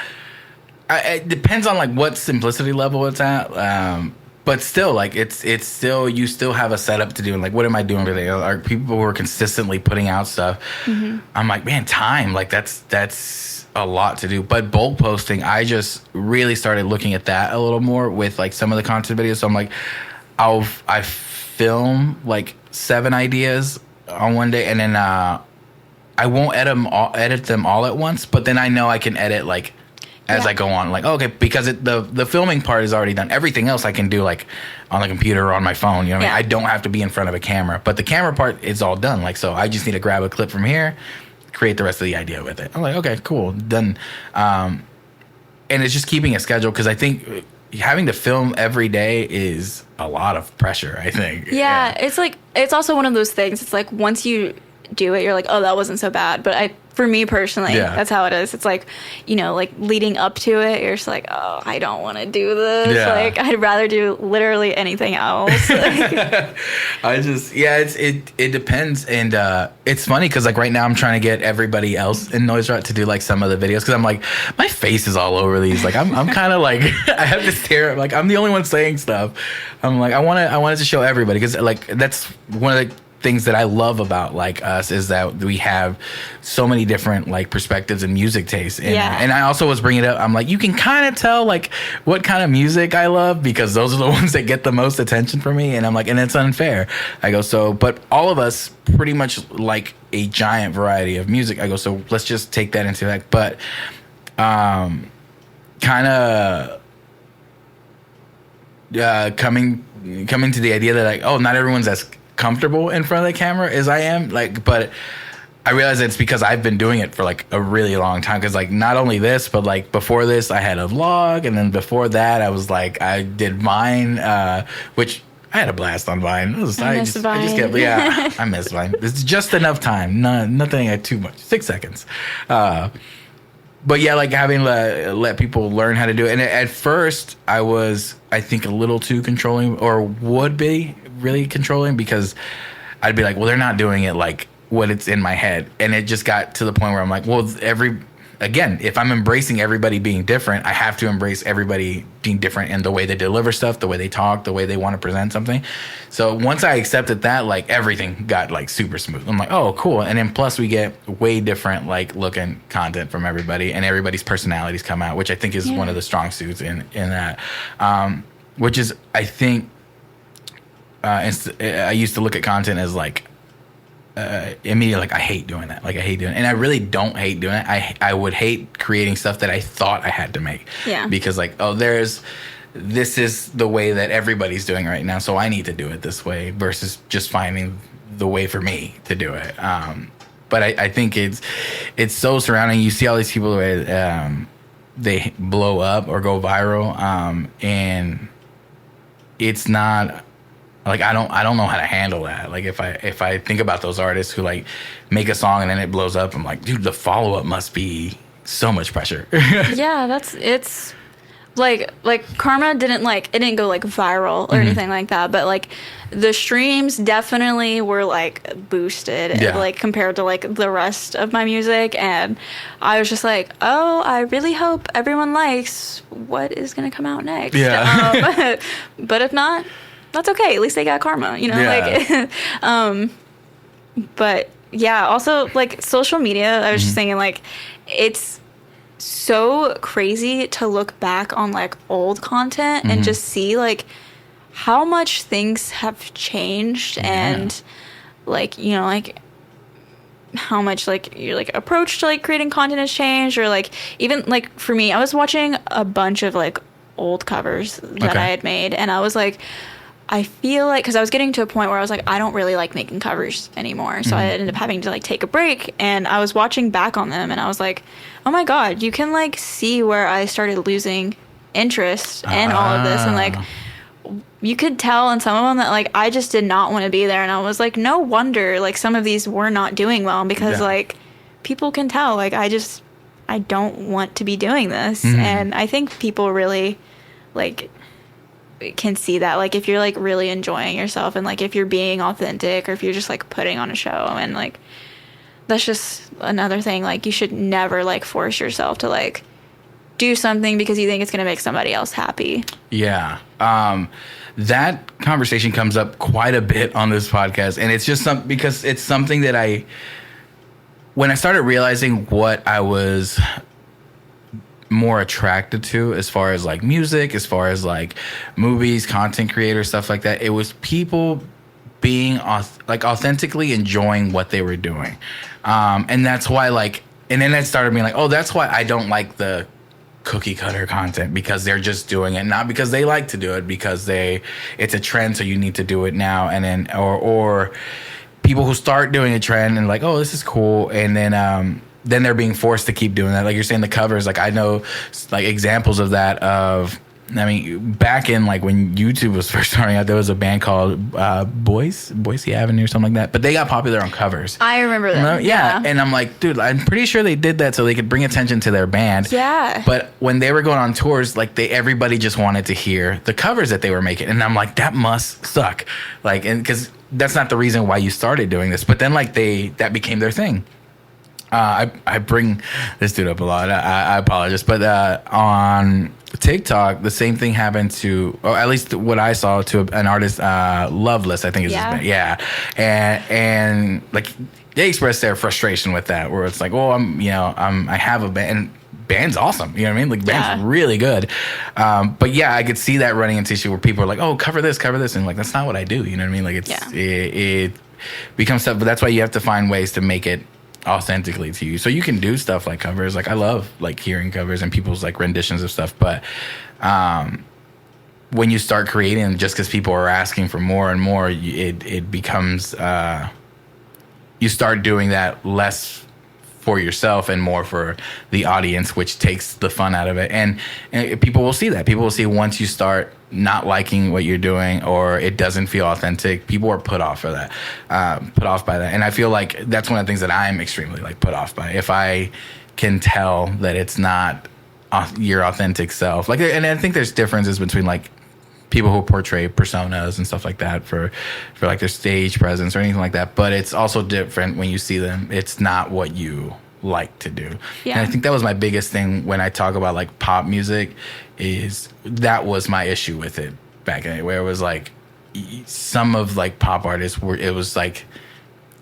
It depends on like what simplicity level it's at, but still, like it's still, you still have a setup to do, and like, what am I doing today? Are people who are consistently putting out stuff? I'm like, man, time, like that's a lot to do. But bulk posting, I just really started looking at that a little more with like some of the content videos. So I'm like, I film like 7 ideas on one day, and then I won't edit them all at once, but then I know I can edit like as I go on, like, okay, because the filming part is already done. Everything else I can do like on the computer or on my phone, you know what I mean? I don't have to be in front of a camera, but the camera part is all done. Like, so I just need to grab a clip from here, create the rest of the idea with it. I'm like, okay, cool, done. And it's just keeping a schedule, because I think having to film every day is a lot of pressure, I think. Yeah, it's like, it's also one of those things, it's like once you do it, you're like, oh, that wasn't so bad. But for me personally, that's how it is. It's like, you know, like leading up to it, you're just like, oh, I don't want to do this. Like, I'd rather do literally anything else. It depends. And it's funny because like right now I'm trying to get everybody else in Noise Rot to do like some of the videos, because I'm like, my face is all over these. Like I'm kind of like, I have to stare at, like, I'm the only one saying stuff. I'm like, I wanted to show everybody, because like that's one of the things that I love about like us, is that we have so many different like perspectives and music tastes. And I also was bringing it up, I'm like, you can kind of tell like what kind of music I love, because those are the ones that get the most attention from me. And I'm like, and it's unfair. I go, so, but all of us pretty much like a giant variety of music. I go, so let's just take that into effect. But kind of coming to the idea that like, oh, not everyone's as comfortable in front of the camera as I am, like, but I realize it's because I've been doing it for like a really long time, because like not only this, but like before this I had a vlog, and then before that I was like, I did Vine, which I had a blast on Vine. I miss Vine. It's just enough time, nothing too much, 6 seconds. But yeah, like having to let people learn how to do it. And at first I was, I think, a little too controlling, or would be really controlling, because I'd be like, well, they're not doing it like what it's in my head. And it just got to the point where I'm like, well, again, if I'm embracing everybody being different, I have to embrace everybody being different in the way they deliver stuff, the way they talk, the way they want to present something. So once I accepted that, like everything got like super smooth. I'm like, oh, cool. And then plus we get way different like looking content from everybody, and everybody's personalities come out, which I think is one of the strong suits in that. Which is, I think, I used to look at content as like, immediately like I hate doing that. Like I hate doing it. And I really don't hate doing it. I would hate creating stuff that I thought I had to make. Yeah. Because like, oh, this is the way that everybody's doing right now, so I need to do it this way versus just finding the way for me to do it. But I think it's so surrounding. You see all these people where they blow up or go viral, and it's not. Like I don't know how to handle that. Like if I think about those artists who like make a song and then it blows up, I'm like, dude, the follow up must be so much pressure. Yeah, it's like Karma didn't go like viral or anything like that, but like the streams definitely were like boosted like compared to like the rest of my music, and I was just like, oh, I really hope everyone likes what is gonna come out next. Yeah. But if not, that's okay. At least they got Karma, you know? Yeah. Like, but yeah, also like social media, I was just thinking like, it's so crazy to look back on like old content and just see like how much things have changed and like, you know, like how much like your like approach to like creating content has changed, or like even like for me, I was watching a bunch of like old covers that I had made, and I was like, I feel like, because I was getting to a point where I was like, I don't really like making covers anymore. So I ended up having to like take a break, and I was watching back on them and I was like, oh my God, you can like see where I started losing interest in all of this. And like, you could tell in some of them that like, I just did not want to be there. And I was like, no wonder like some of these were not doing well, because like people can tell, like, I don't want to be doing this. And I think people really like can see that, like if you're like really enjoying yourself and like if you're being authentic, or if you're just like putting on a show, and like that's just another thing. Like you should never like force yourself to like do something because you think it's going to make somebody else happy. Yeah. That conversation comes up quite a bit on this podcast, and it's just because it's something that when I started realizing what I was more attracted to as far as like music, as far as like movies, content creators, stuff like that, it was people being like authentically enjoying what they were doing. And that's why like, and then it started being like, oh, that's why I don't like the cookie cutter content, because they're just doing it, not because they like to do it, because it's a trend, so you need to do it now. And then, or people who start doing a trend and like, oh, this is cool. And then they're being forced to keep doing that. Like you're saying, the covers, like I know like examples of that I mean, back in like when YouTube was first starting out, there was a band called Boise Avenue or something like that, but they got popular on covers. I remember that. Yeah. And I'm like, dude, I'm pretty sure they did that so they could bring attention to their band. Yeah. But when they were going on tours, like everybody just wanted to hear the covers that they were making. And I'm like, that must suck. Like, and because that's not the reason why you started doing this. But then like that became their thing. I bring this dude up a lot. I apologize, but on TikTok, the same thing happened to, or at least what I saw, to an artist, Loveless, I think is his name. Yeah, and like they expressed their frustration with that, where it's like, well, I have a band. And band's awesome, you know what I mean? Like band's really good, but yeah, I could see that running into issue where people are like, oh, cover this, and like that's not what I do, you know what I mean? Like it becomes stuff, but that's why you have to find ways to make it authentically to you, so you can do stuff like covers. Like I love like hearing covers and people's like renditions of stuff, but when you start creating just because people are asking for more and more, it becomes you start doing that less for yourself and more for the audience, which takes the fun out of it. And people will see that. People will see once you start not liking what you're doing, or it doesn't feel authentic, people are put off by that. And I feel like that's one of the things that I'm extremely like put off by. If I can tell that it's not your authentic self, like, and I think there's differences between like people who portray personas and stuff like that for like their stage presence or anything like that. But it's also different when you see them. It's not what you like to do. Yeah. And I think that was my biggest thing when I talk about like pop music, is that was my issue with it back in it, where it was like some of like pop artists were, it was like,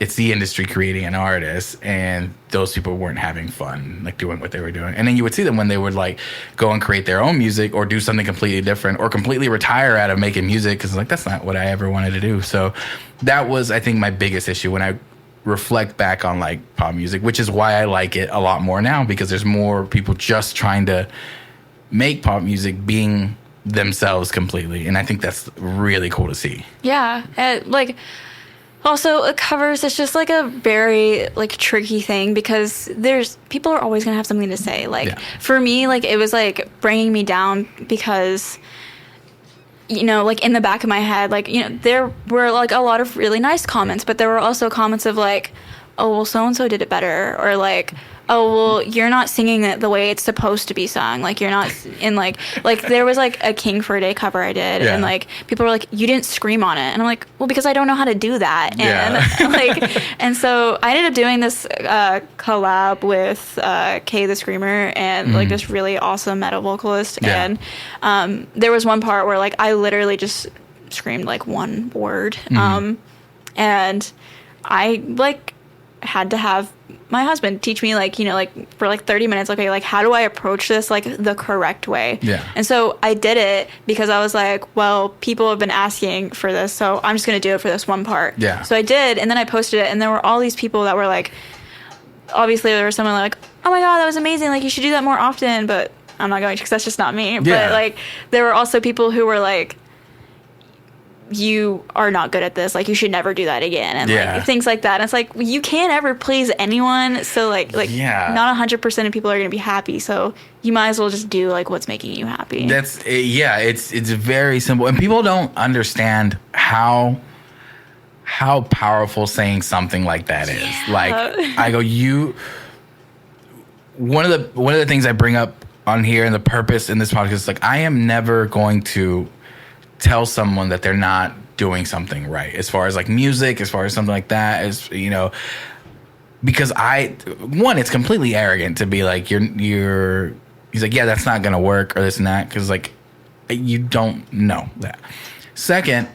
it's the industry creating an artist, and those people weren't having fun like doing what they were doing. And then you would see them when they would like go and create their own music or do something completely different or completely retire out of making music, because like that's not what I ever wanted to do. So that was, I think, my biggest issue when I reflect back on like pop music, which is why I like it a lot more now, because there's more people just trying to make pop music being themselves completely, and I think that's really cool to see. Yeah, like also covers, it's just like a very like tricky thing, because there's people are always gonna have something to say. Like for me, like it was like bringing me down, because you know, like in the back of my head, like, you know, there were like a lot of really nice comments, but there were also comments of like, oh, well, so and so did it better, or like, oh, well, you're not singing it the way it's supposed to be sung. Like, you're not in like there was like a King for a Day cover I did, and like people were like, you didn't scream on it, and I'm like, well, because I don't know how to do that, and like, and so I ended up doing this collab with Kay the Screamer, and like this really awesome metal vocalist, and there was one part where like I literally just screamed like one word, and I like had to have my husband teach me, like, you know, like for like 30 minutes, okay, like how do I approach this like the correct way? And so I did it because I was like, well, people have been asking for this, so I'm just gonna do it for this one part. So I did, and then I posted it, and there were all these people that were like, obviously there was someone like, oh my god, that was amazing, like you should do that more often, but I'm not going to, because that's just not me. But like there were also people who were like, you are not good at this, like you should never do that again, and like things like that. And it's like, you can't ever please anyone, so like not 100% of people are gonna be happy, so you might as well just do like what's making you happy. That's it's very simple, and people don't understand how powerful saying something like that is. Like I go, one of the things I bring up on here, and the purpose in this podcast is like, I am never going to tell someone that they're not doing something right, as far as like music, as far as something like that, as you know, because it's completely arrogant to be like, he's like, yeah, that's not gonna work, or this and that, because like you don't know that. Second,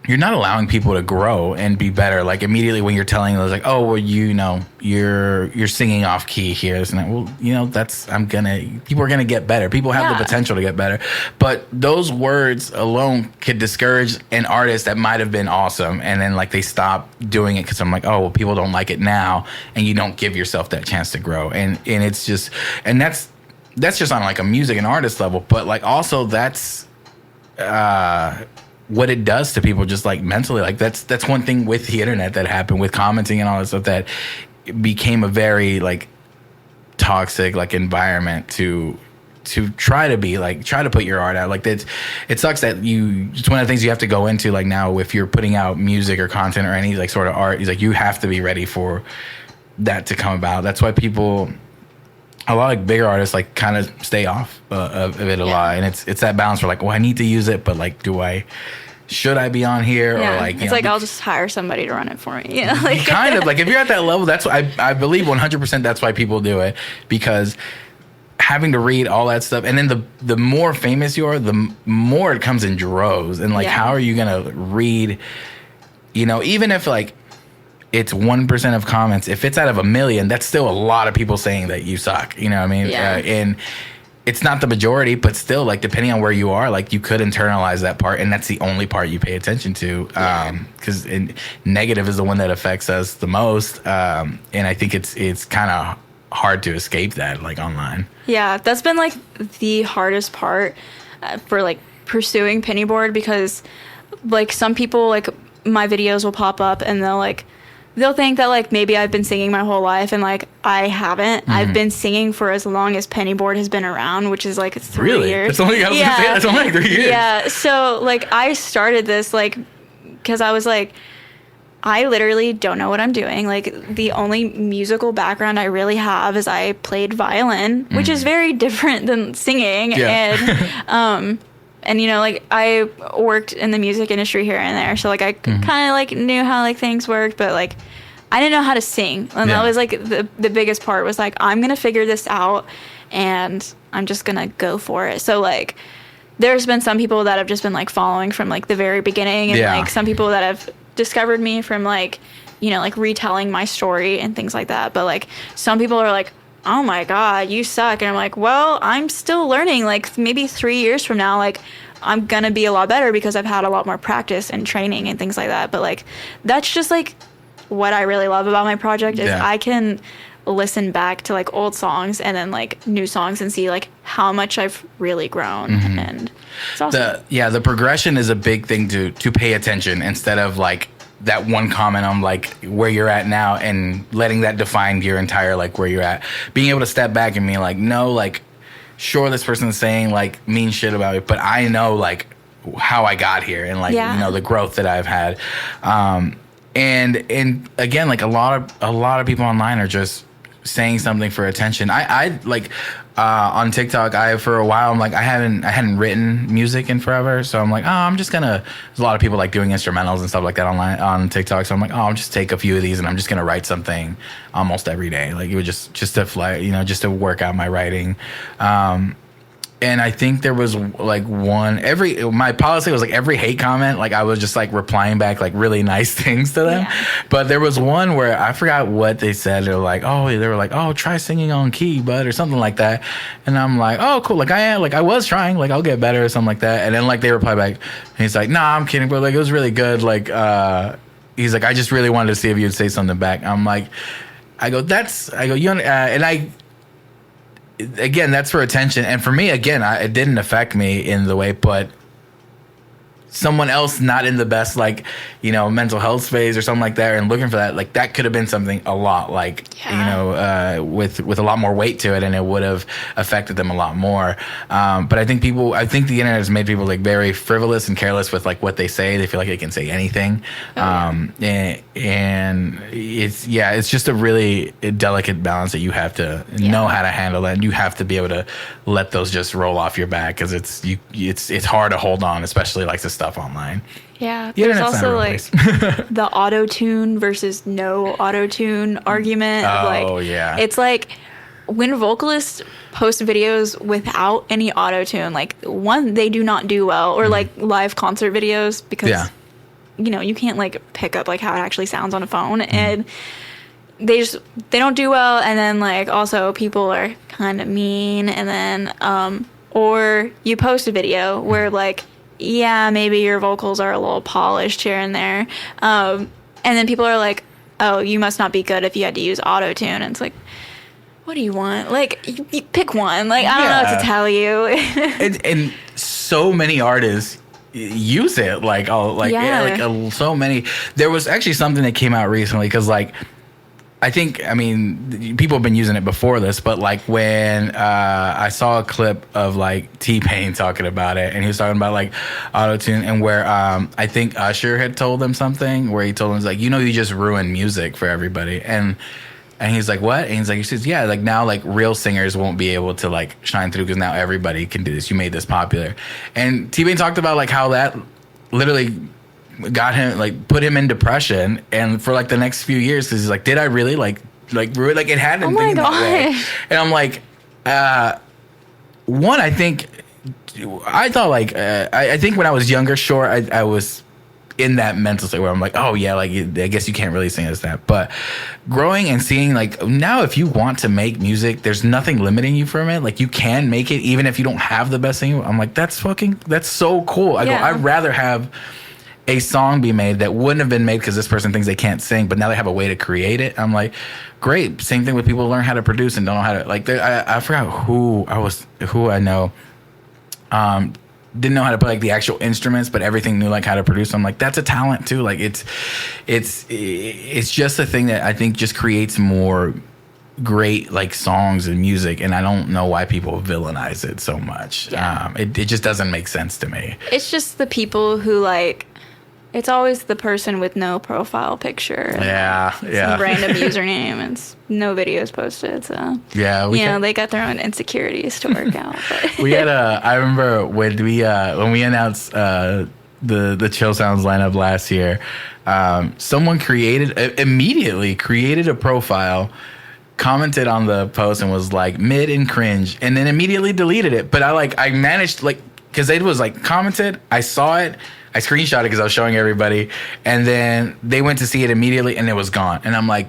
you're not allowing people to grow and be better. Like immediately when you're telling them, like, oh, well, you know, you're singing off key here, this and that. Well, you know, people are gonna get better. People have the potential to get better. But those words alone could discourage an artist that might have been awesome, and then like they stop doing it because I'm like, oh, well, people don't like it now, and you don't give yourself that chance to grow. And it's just, and that's just on like a music and artist level, but like also that's what it does to people, just like mentally. Like that's one thing with the internet that happened with commenting and all that stuff, that it became a very like toxic like environment to try to put your art out. Like it sucks that it's one of the things you have to go into, like now if you're putting out music or content or any like sort of art, is like you have to be ready for that to come about. That's why a lot of bigger artists like kind of stay off of it a lot, and it's that balance where like, well, I need to use it, but like, should I be on here? Or like, it's like, I'll just hire somebody to run it for me. Yeah, like kind of like if you're at that level, that's why I believe 100% that's why people do it, because having to read all that stuff, and then the more famous you are, the more it comes in droves, and like how are you gonna read? You know, even if like it's 1% of comments, if it's out of 1 million, that's still a lot of people saying that you suck. You know what I mean? And it's not the majority, but still, like, depending on where you are, like, you could internalize that part, and that's the only part you pay attention to. Because negative is the one that affects us the most. And I think it's kind of hard to escape that, like, online. Yeah, that's been, like, the hardest part for, like, pursuing Pennyboard, because, like, some people, like, my videos will pop up, and they'll think that, like, maybe I've been singing my whole life, and, like, I haven't. I've been singing for as long as Pennyboard has been around, which is, like, 3 years. That's only, that's only like 3 years. Yeah, so, like, I started this, like, because I was, like, I literally don't know what I'm doing. Like, the only musical background I really have is I played violin, which is very different than singing. And, you know, like, I worked in the music industry here and there, so, like, I kind of, like, knew how, like, things worked, but, like, I didn't know how to sing. And that was like the biggest part was like, I'm going to figure this out and I'm just going to go for it. So like, there's been some people that have just been like following from like the very beginning, and like some people that have discovered me from like, you know, like retelling my story and things like that. But like some people are like, oh my God, you suck. And I'm like, well, I'm still learning. Like maybe 3 years from now, like I'm going to be a lot better because I've had a lot more practice and training and things like that. But like, that's just like what I really love about my project is I can listen back to like old songs and then like new songs and see like how much I've really grown. And it's awesome. The progression is a big thing to pay attention instead of like that one comment on like where you're at now and letting that define your entire like where you're at. Being able to step back and be like, no, like sure this person's saying like mean shit about me, but I know like how I got here and like you know the growth that I've had. And again, like a lot of people online are just saying something for attention. I like on TikTok, for a while I'm like I hadn't written music in forever, so I'm like, oh, I'm just gonna. There's a lot of people like doing instrumentals and stuff like that online on TikTok, so I'm like, oh, I'll just take a few of these and I'm just gonna write something almost every day. Like it would just to fly, you know, just to work out my writing. And I think there was like my policy was like every hate comment, like I was just like replying back like really nice things to them. Yeah. But there was one where I forgot what they said. They were like, oh, try singing on key, bud, or something like that. And I'm like, oh, cool. Like I was trying, like I'll get better or something like that. And then like they reply back, and he's like, nah, I'm kidding, bro. Like it was really good. Like he's like, I just really wanted to see if you'd say something back. I'm like, again, that's for attention. And for me, again, it didn't affect me in the way, but someone else not in the best, like, you know, mental health space or something like that and looking for that, like that could have been something a lot like, you know, with a lot more weight to it, and it would have affected them a lot more. But I think the internet has made people like very frivolous and careless with like what they say. They feel like they can say anything. And it's just a really delicate balance that you have to know how to handle that, and you have to be able to let those just roll off your back, because it's hard to hold on, especially like the stuff online. Yeah, there's also like the auto-tune versus no auto-tune argument. It's like when vocalists post videos without any auto-tune, like one, they do not do well, or like live concert videos, because you know, you can't like pick up like how it actually sounds on a phone, and they don't do well. And then like also people are kind of mean, and then or you post a video where like maybe your vocals are a little polished here and there, and then people are like, oh, you must not be good if you had to use auto-tune. And it's like, what do you want? Like you pick one. Like I don't know what to tell you. and so many artists use it, like so many. There was actually something that came out recently, because like I mean, people have been using it before this, but like when I saw a clip of like T-Pain talking about it, and he was talking about like auto-tune, and where I think Usher had told him something where he told him, he's like, you know, you just ruined music for everybody. And he's like, what? And he's like, he says, yeah, like now like real singers won't be able to like shine through because now everybody can do this. You made this popular. And T-Pain talked about like how that literally got him, like put him in depression, and for like the next few years, because he's like, did I really like ruin, like it had him thinking that way. And I'm like, one, I think I thought like I think when I was younger, sure, I was in that mental state where I'm like, oh yeah, like I guess you can't really sing as that. But growing and seeing like now, if you want to make music, there's nothing limiting you from it. Like you can make it even if you don't have the best thing. I'm like, that's so cool. I go, I'd rather have a song be made that wouldn't have been made because this person thinks they can't sing, but now they have a way to create it. I'm like, great. Same thing with people who learn how to produce and don't know how to, like, I forgot who I know didn't know how to play like the actual instruments, but everything knew like how to produce. I'm like, that's a talent too. Like it's just a thing that I think just creates more great like songs and music, and I don't know why people villainize it so much. It just doesn't make sense to me. It's just the people who like, it's always the person with no profile picture. Some random username and no videos posted. So they got their own insecurities to work out. But. We had I remember when we announced the Chill Sounds lineup last year, someone immediately created a profile, commented on the post and was like mid and cringe, and then immediately deleted it. But I managed, like, because it was like commented, I saw it, I screenshot it because I was showing everybody, and then they went to see it immediately and it was gone. And I'm like,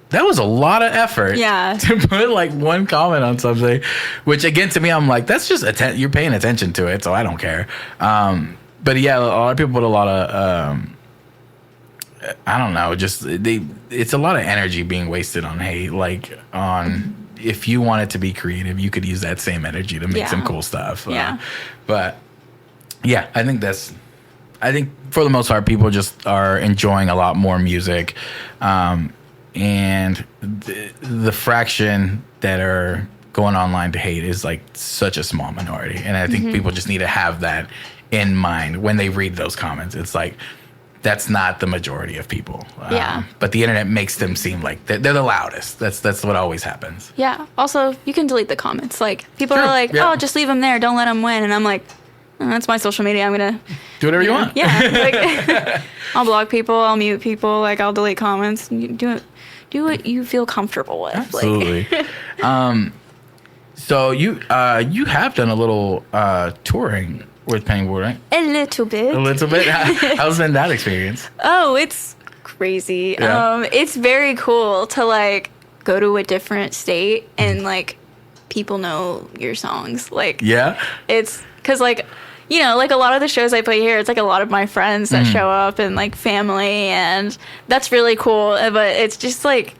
that was a lot of effort to put like one comment on something, which again, to me, I'm like, that's just you're paying attention to it, so I don't care. But yeah, a lot of people put a lot of I don't know, it's a lot of energy being wasted on hate. Like, if you wanted to be creative, you could use that same energy to make some cool stuff. But yeah, I think for the most part, people just are enjoying a lot more music. And the fraction that are going online to hate is like such a small minority. And I think people just need to have that in mind when they read those comments. It's like, that's not the majority of people. But the internet makes them seem like they're the loudest. That's what always happens. Yeah. Also, you can delete the comments. Like, people are like, oh, just leave them there. Don't let them win. And I'm like, oh, that's my social media. I'm going to do whatever you want. Yeah. Like, I'll block people. I'll mute people. Like, I'll delete comments. Do what you feel comfortable with. Absolutely. So you have done a little touring with Pennyboard, right? A little bit. A little bit? How's been that experience? Oh, it's crazy. Yeah. It's very cool to like go to a different state and like people know your songs. Like, yeah, it's because like, you know, like a lot of the shows I play here, it's like a lot of my friends that show up and like family, and that's really cool. But it's just like,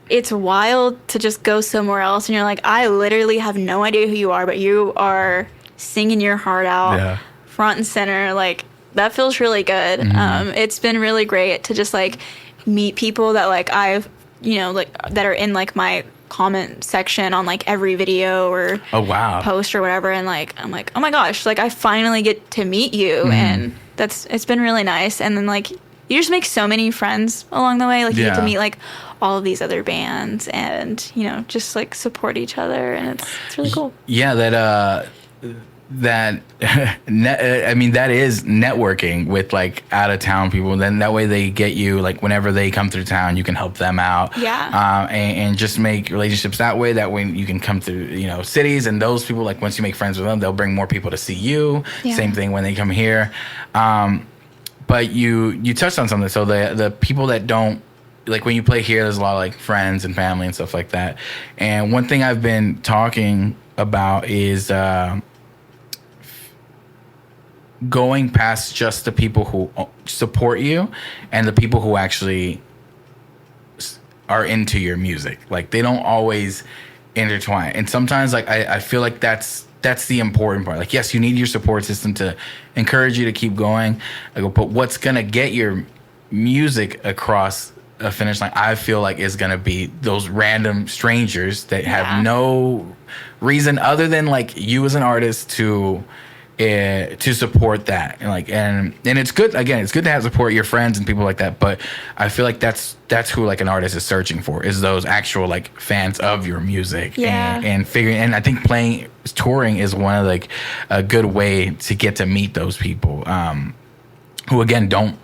it's wild to just go somewhere else and you're like, I literally have no idea who you are, but you are singing your heart out front and center. Like, that feels really good. It's been really great to just like meet people that like I've, you know, like that are in like my comment section on like every video or post or whatever, and like I'm like, oh my gosh, like I finally get to meet you, and it's been really nice. And then like you just make so many friends along the way. Like, you get to meet like all of these other bands, and you know, just like support each other, and it's really cool. Yeah, I mean, that is networking with like out of town people. Then that way they get you, like whenever they come through town, you can help them out. And just make relationships that way. That way you can come through, you know, cities, and those people, like once you make friends with them, they'll bring more people to see you. Same thing when they come here. But you touched on something. So the people that don't, like when you play here, there's a lot of like friends and family and stuff like that. And one thing I've been talking about is going past just the people who support you and the people who actually are into your music. Like, they don't always intertwine. And sometimes like I feel like that's the important part. Like, yes, you need your support system to encourage you to keep going. But what's going to get your music across a finish line, I feel like, is going to be those random strangers that have no reason other than like you as an artist to support that. And like, and it's good, again, it's good to have support your friends and people like that, but I feel like that's who like an artist is searching for, is those actual like fans of your music. And figuring, and I think touring is one of like a good way to get to meet those people who again don't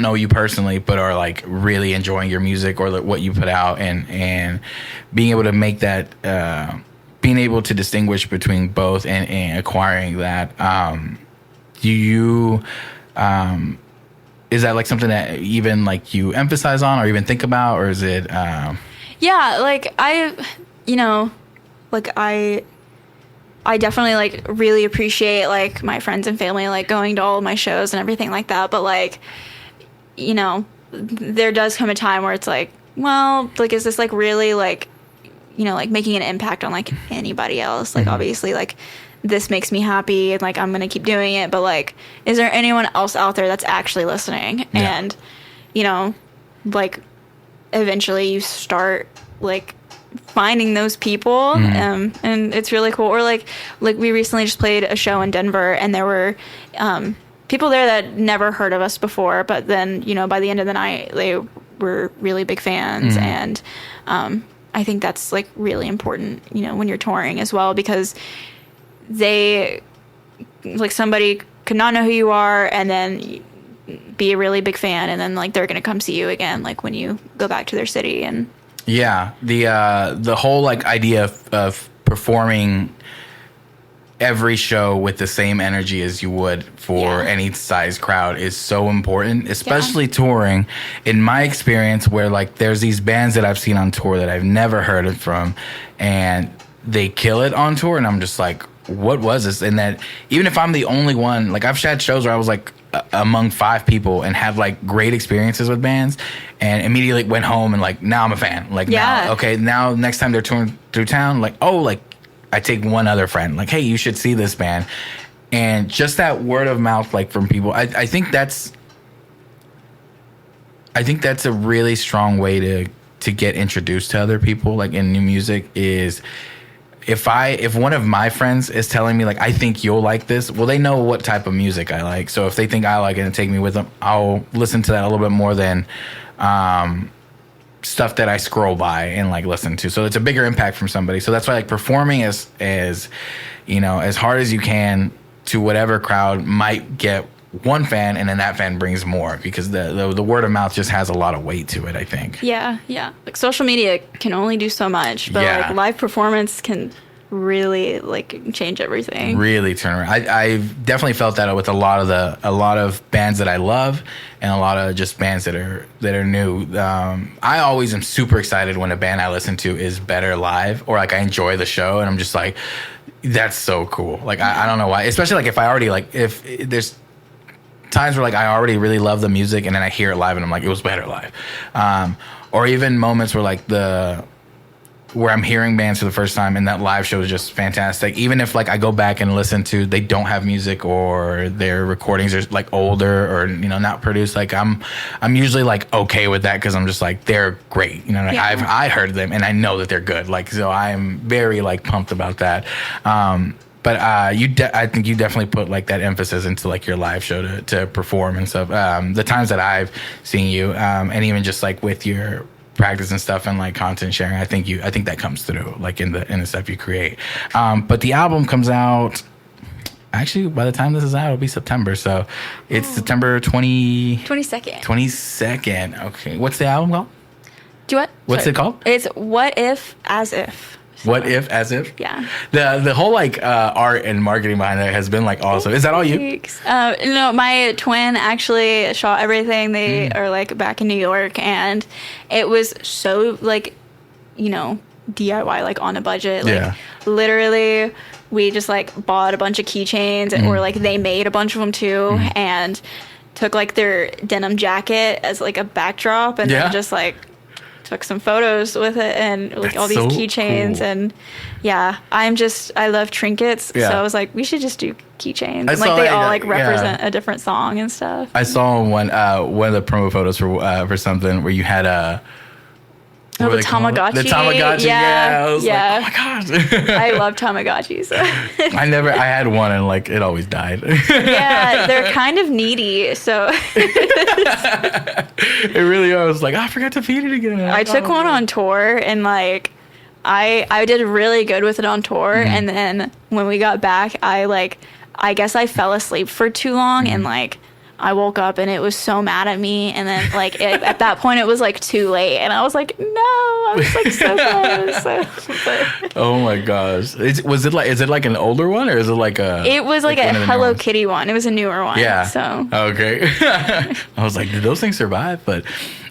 know you personally, but are like really enjoying your music or like what you put out, and being able to make that being able to distinguish between both and acquiring that. Is that like something that even like you emphasize on or even think about, or is it? Yeah, like I definitely like really appreciate like my friends and family like going to all of my shows and everything like that. But like, you know, there does come a time where it's like, well, like, is this like really like, you know, like making an impact on like anybody else? Like, obviously, like this makes me happy and like I'm gonna keep doing it, but like, is there anyone else out there that's actually listening? And you know, like eventually you start like finding those people, and it's really cool. Or like we recently just played a show in Denver, and there were people there that never heard of us before, but then, you know, by the end of the night they were really big fans. And I think that's like really important, you know, when you're touring as well, because they, like, somebody could not know who you are, and then be a really big fan, and then like they're gonna come see you again, like when you go back to their city. And yeah, the whole like idea of performing every show with the same energy as you would for any size crowd is so important, especially touring. In my experience, where like there's these bands that I've seen on tour that I've never heard it from, and they kill it on tour, and I'm just like, what was this? And that even if I'm the only one, like I've had shows where I was like among 5 people and had like great experiences with bands, and immediately went home and like now I'm a fan. Like now, okay, now next time they're touring through town, like like I take one other friend, like, hey, you should see this band. And just that word of mouth, like from people, I think that's a really strong way to get introduced to other people, like in new music, is if one of my friends is telling me like, I think you'll like this, well, they know what type of music I like. So if they think I like it and take me with them, I'll listen to that a little bit more than stuff that I scroll by and like listen to. So it's a bigger impact from somebody. So that's why like performing as you know, as hard as you can to whatever crowd might get one fan, and then that fan brings more, because the word of mouth just has a lot of weight to it, I think. Yeah. Like social media can only do so much, but like live performance can really like change everything. Really turn around. I've definitely felt that with a lot of bands that I love, and a lot of just bands that are new. I always am super excited when a band I listen to is better live, or like I enjoy the show, and I'm just like, that's so cool. Like I don't know why, especially like if I already like, if there's times where like I already really love the music, and then I hear it live and I'm like, it was better live. Or even moments where like where I'm hearing bands for the first time and that live show is just fantastic. Even if like I go back and listen to, they don't have music, or their recordings are like older, or you know, not produced, like I'm usually like okay with that, because I'm just like, they're great, you know. Like I heard them and I know that they're good, like, so I'm very like pumped about that. But I think you definitely put like that emphasis into like your live show to perform and stuff. The times that I've seen you, and even just like with your practice and stuff and like content sharing, I think that comes through like in the stuff you create. But the album comes out, actually by the time this is out, it'll be September. So it's September 22nd. Okay. What's the album called? What's it called? It's What If As If. What If As If? Yeah. The whole like art and marketing behind it has been like awesome. Is that all you? No, my twin actually shot everything. They are like back in New York, and it was so like, you know, DIY, like on a budget. Like literally we just like bought a bunch of keychains, or like they made a bunch of them too, and took like their denim jacket as like a backdrop, and then just like took some photos with it, and like all these keychains, cool. And I love trinkets, so I was like, we should just do keychains. And like they all like represent a different song and stuff. I saw one of the promo photos for something where you had the Tamagotchi. The Tamagotchi, I was like, oh my gosh. I love Tamagotchis. I had one, and like it always died. Yeah, they're kind of needy, so. It really was. I was like, I forgot to feed it again. I took one on tour, and like I did really good with it on tour, and then when we got back, I guess I fell asleep for too long, and like I woke up and it was so mad at me, and then like at that point it was like too late, and I was like, no, I was like so close. Oh my gosh! Is it like an older one, or is it like a? It was like a Hello Kitty one. It was a newer one. Yeah. So okay. I was like, did those things survive? But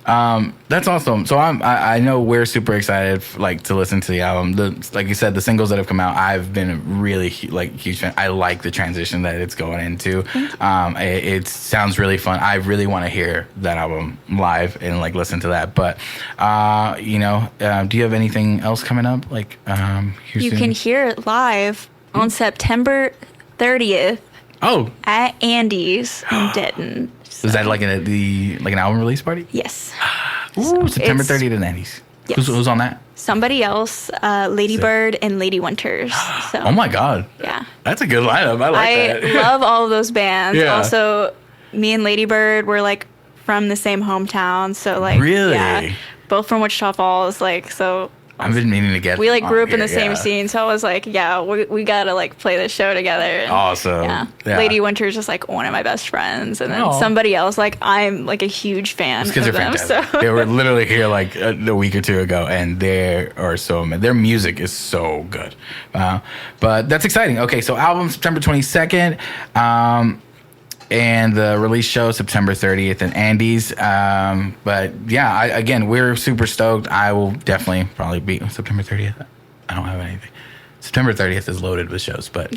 that's awesome. So I know we're super excited like to listen to the album. Like you said, the singles that have come out, I've been a really huge fan. I like the transition that it's going into. It sounds really fun. I really want to hear that album live and like listen to that. But do you have anything else coming up? Like you can hear it live on September 30th. Oh, at Andy's in Denton. So. Is that like an album release party? Yes. Ooh, September 30th at Andy's. Yes. Who's on that? Somebody else, Lady Bird and Lady Winters. So. Oh my God. Yeah. That's a good lineup. I like that. I love all of those bands. Yeah. Also, me and Lady Bird were like from the same hometown, so like really, both from Wichita Falls, like so. I've been meaning to get. We like grew up in the here, same scene, so I was like, yeah, we gotta like play this show together. And, Awesome. Yeah. Lady Winter's just like one of my best friends, and then somebody else like I'm like a huge fan. Because they're them, fantastic. So. They were literally here like a week or two ago, and they are so. Their music is so good. But that's exciting. Okay, so album September 22nd. And the release show September 30th in Andy's. But yeah, again, we're super stoked. I will definitely probably be September 30th. I don't have anything. September 30th is loaded with shows, but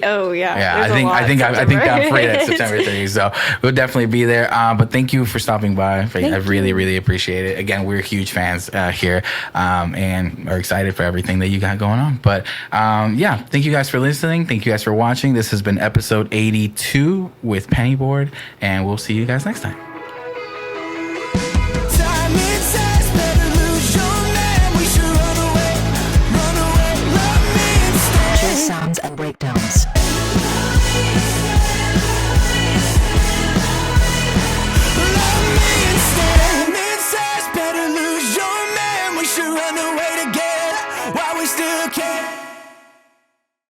oh yeah, yeah, I think I'm free at September 30th, so we'll definitely be there. But thank you for stopping by. I really appreciate it. Again, we're huge fans here, and are excited for everything that you got going on. But yeah, thank you guys for listening. Thank you guys for watching. This has been episode 82 with Pennyboard, and we'll see you guys next time. Sounds and breakdowns.